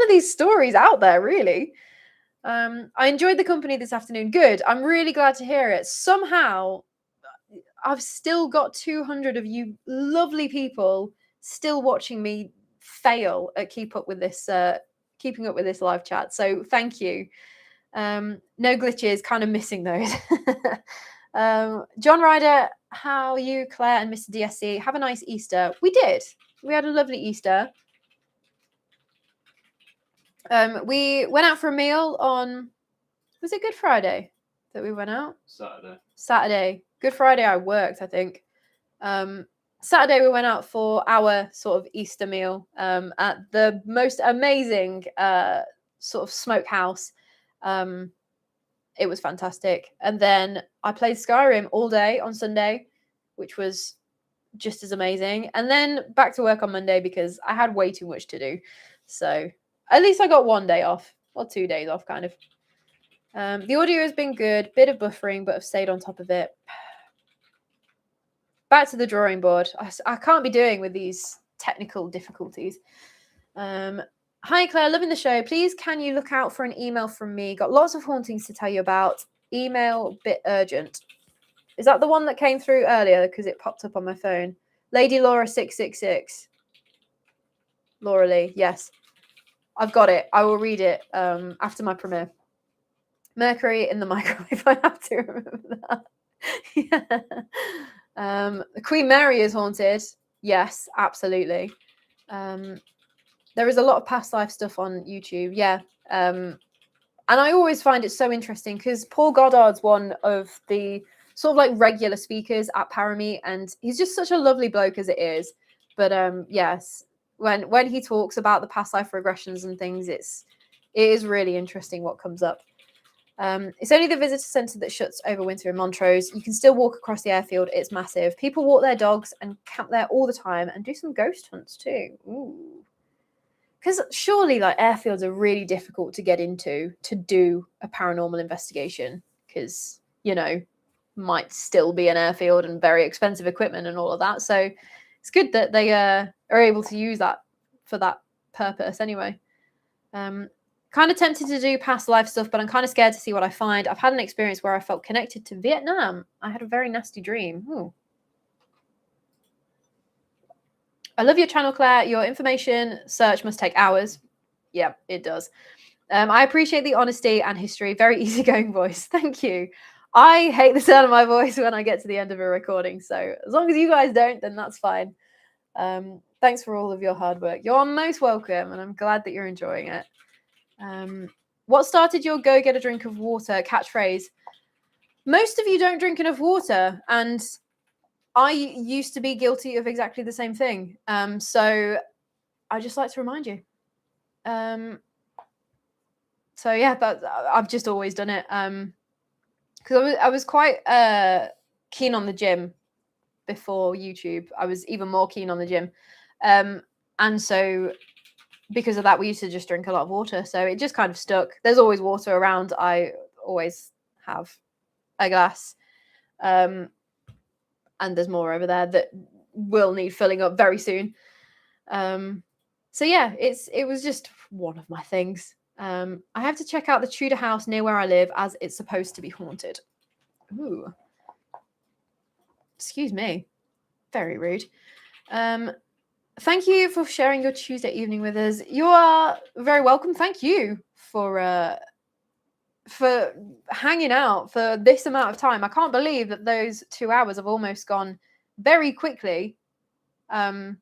[SPEAKER 1] these stories out there, really. I enjoyed the company this afternoon. Good. I'm really glad to hear it. Somehow, I've still got 200 of you lovely people still watching me fail at keeping up with this live chat. So thank you. No glitches, kind of missing those. John Ryder, how are you, Claire and Mr. DSC? Have a nice Easter. We did. We had a lovely Easter. We went out for a meal on, was it Good Friday that we went out? Saturday. Good Friday I worked, I think. Saturday we went out for our sort of Easter meal at the most amazing sort of smokehouse. It was fantastic. And then I played Skyrim all day on Sunday, which was just as amazing. And then back to work on Monday because I had way too much to do. So at least I got 1 day off, or 2 days off, kind of. The audio has been good, bit of buffering, but I've stayed on top of it. Back to the drawing board. I can't be doing with these technical difficulties. Hi, Claire, loving the show. Please, can you look out for an email from me? Got lots of hauntings to tell you about. Email bit urgent. Is that the one that came through earlier because it popped up on my phone? Lady Laura 666. Laura Lee, yes. I've got it. I will read it after my premiere. Mercury in the microwave. I have to remember that. Yeah. Queen Mary is haunted. Yes, absolutely. There is a lot of past life stuff on YouTube. Yeah. And I always find it so interesting because Paul Goddard's one of the sort of like regular speakers at Parameet, and he's just such a lovely bloke as it is. But yes, when he talks about the past life regressions and things, it is really interesting what comes up. It's only the visitor centre that shuts over winter in Montrose. You can still walk across the airfield. It's massive. People walk their dogs and camp there all the time and do some ghost hunts too. Ooh. Because surely like airfields are really difficult to get into to do a paranormal investigation because, you know, might still be an airfield and very expensive equipment and all of that. So it's good that they are able to use that for that purpose anyway. Kind of tempted to do past life stuff, but I'm kind of scared to see what I find. I've had an experience where I felt connected to Vietnam. I had a very nasty dream. Ooh. I love your channel, Claire. Your information search must take hours. Yeah, it does. I appreciate the honesty and history. Very easygoing voice. Thank you. I hate the sound of my voice when I get to the end of a recording. So as long as you guys don't, then that's fine. Thanks for all of your hard work. You're most welcome, and I'm glad that you're enjoying it. What started your go get a drink of water catchphrase? Most of you don't drink enough water, and I used to be guilty of exactly the same thing. So I just like to remind you. So yeah, I've just always done it. Because I was quite keen on the gym before YouTube. I was even more keen on the gym. And so because of that, we used to just drink a lot of water. So it just kind of stuck. There's always water around. I always have a glass. And there's more over there that will need filling up very soon. So yeah, it was just one of my things. I have to check out the Tudor house near where I live as it's supposed to be haunted. Ooh. Excuse me. Very rude. Thank you for sharing your Tuesday evening with us. You are very welcome. Thank you for hanging out for this amount of time. I can't believe that those 2 hours have almost gone very quickly. Yeah,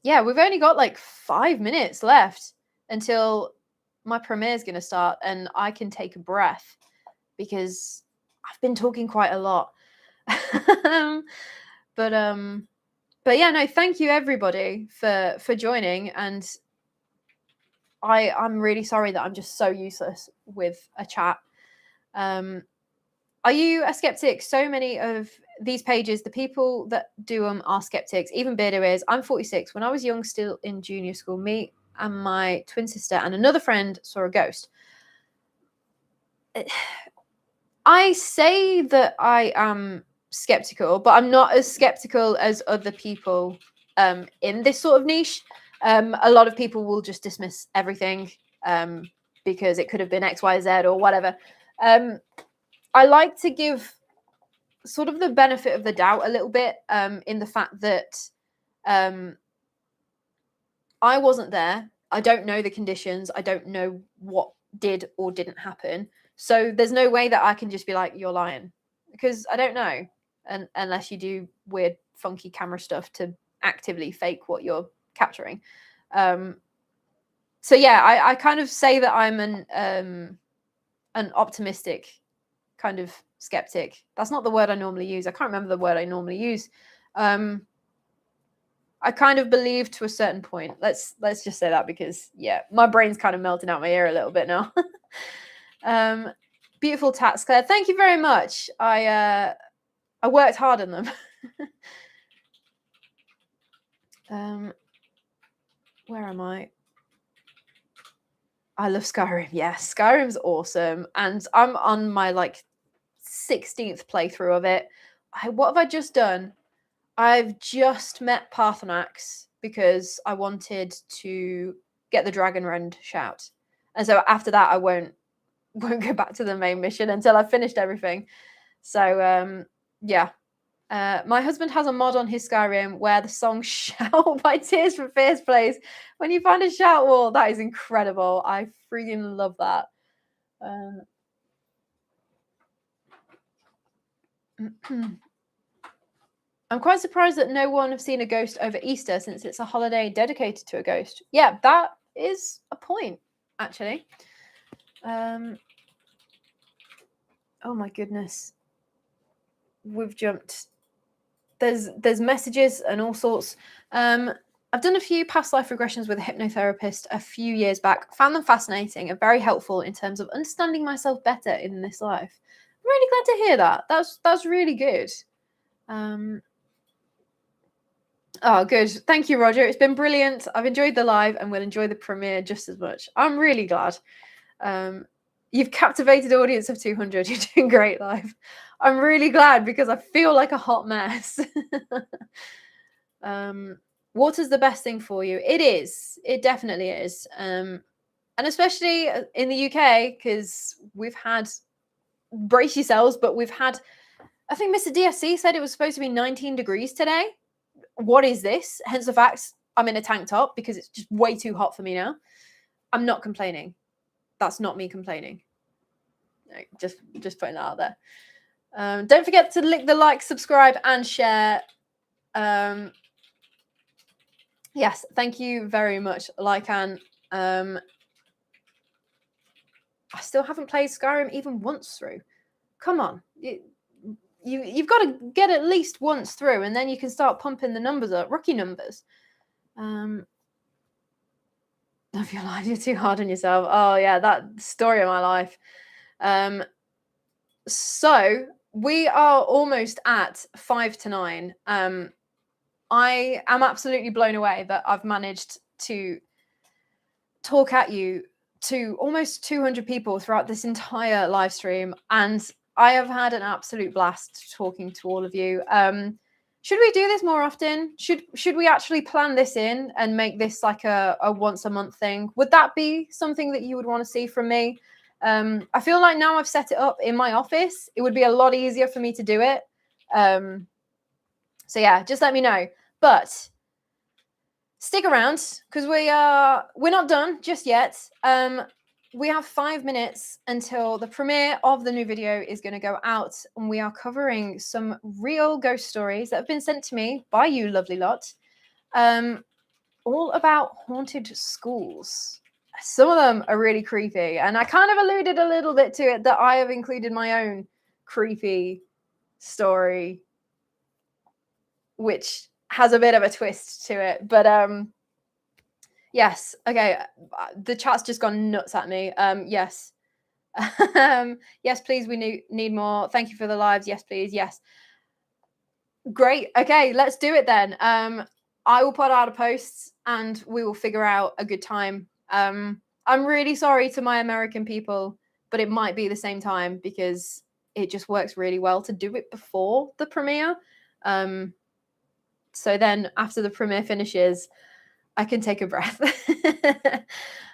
[SPEAKER 1] we've only got like 5 minutes left until my premiere is going to start and I can take a breath because I've been talking quite a lot. But yeah, no, thank you everybody for joining, and I'm really sorry that I'm just so useless with a chat. Are you a skeptic? So many of these pages, the people that do them are skeptics. Even Beardo is. I'm 46. When I was young, still in junior school, me and my twin sister and another friend saw a ghost. I say that I am skeptical, but I'm not as skeptical as other people in this sort of niche. A lot of people will just dismiss everything because it could have been X, Y, Z or whatever. I like to give sort of the benefit of the doubt a little bit in the fact that I wasn't there. I don't know the conditions. I don't know what did or didn't happen. So there's no way that I can just be like, you're lying, because I don't know. And unless you do weird, funky camera stuff to actively fake what you're capturing. So yeah, I kind of say that I'm an optimistic kind of skeptic. That's not the word I normally use. I can't remember the word I normally use. I kind of believe to a certain point. Let's just say that, because yeah, my brain's kind of melting out my ear a little bit now. Beautiful tats, Claire. Thank you very much. I worked hard on them. Where am I? I love Skyrim. Yes, Skyrim's awesome, and I'm on my like 16th playthrough of it. What have I just done? I've just met Paarthurnax because I wanted to get the Dragonrend shout, and so after that I won't go back to the main mission until I've finished everything. So yeah, my husband has a mod on his Skyrim where the song "Shout" by Tears for Fears plays when you find a shout wall. That is incredible. I freaking love that. I'm quite surprised that no one have seen a ghost over Easter, since it's a holiday dedicated to a ghost. Yeah, that is a point, actually. Oh my goodness. We've jumped. There's messages and all sorts. I've done a few past life regressions with a hypnotherapist a few years back. Found them fascinating and very helpful in terms of understanding myself better in this life. I'm really glad to hear that. That's really good. Oh, good. Thank you, Roger. It's been brilliant. I've enjoyed the live and will enjoy the premiere just as much. I'm really glad. You've captivated an audience of 200. You're doing great live. I'm really glad because I feel like a hot mess. Water's the best thing for you. It is. It definitely is. And especially in the UK, because we've had, brace yourselves, but we've had, I think Mr. DSC said it was supposed to be 19 degrees today. What is this? Hence the fact I'm in a tank top because it's just way too hot for me now. I'm not complaining. That's not me complaining. No, just putting that out there. Don't forget to lick the like, subscribe, and share. Yes, thank you very much, Lycan. I still haven't played Skyrim even once through. Come on. You've got to get at least once through, and then you can start pumping the numbers up, rookie numbers. Love your life, you're too hard on yourself. Oh yeah, that story of my life. So we are almost at 5 to 9. I am absolutely blown away that I've managed to talk at you to almost 200 people throughout this entire live stream, and I have had an absolute blast talking to all of you. Should we do this more often? Should we actually plan this in and make this like a once a month thing? Would that be something that you would want to see from me? I feel like now I've set it up in my office, it would be a lot easier for me to do it. So yeah, just let me know. But stick around because we're not done just yet. We have 5 minutes until the premiere of the new video is going to go out, and we are covering some real ghost stories that have been sent to me by you lovely lot, all about haunted schools. Some of them are really creepy, and I kind of alluded a little bit to it that I have included my own creepy story, which has a bit of a twist to it. But yes, okay, the chat's just gone nuts at me. Yes. Yes, please, we need more. Thank you for the lives. Yes, please. Yes. Great. Okay, let's do it then. I will put out a post and we will figure out a good time. I'm really sorry to my American people, but it might be the same time because it just works really well to do it before the premiere. So then after the premiere finishes, I can take a breath.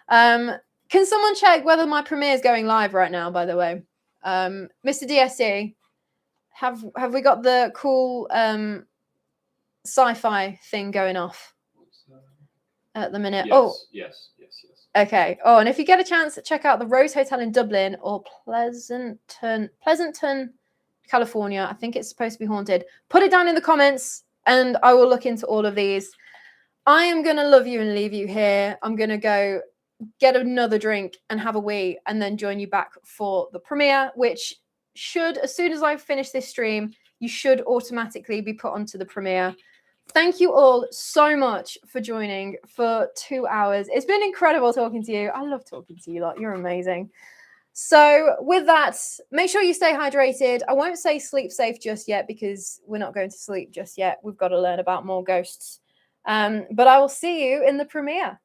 [SPEAKER 1] Can someone check whether my premiere is going live right now, by the way? Mr. DSC, have we got the cool sci-fi thing going off at the minute?
[SPEAKER 2] Yes.
[SPEAKER 1] Okay. Oh, and if you get a chance, check out the Rose Hotel in Dublin or Pleasanton, California. I think it's supposed to be haunted. Put it down in the comments and I will look into all of these. I am going to love you and leave you here. I'm going to go get another drink and have a wee and then join you back for the premiere, which should, as soon as I finish this stream, you should automatically be put onto the premiere. Thank you all so much for joining for 2 hours. It's been incredible talking to you. I love talking to you lot. You're amazing. So with that, make sure you stay hydrated. I won't say sleep safe just yet because we're not going to sleep just yet. We've got to learn about more ghosts. But I will see you in the premiere.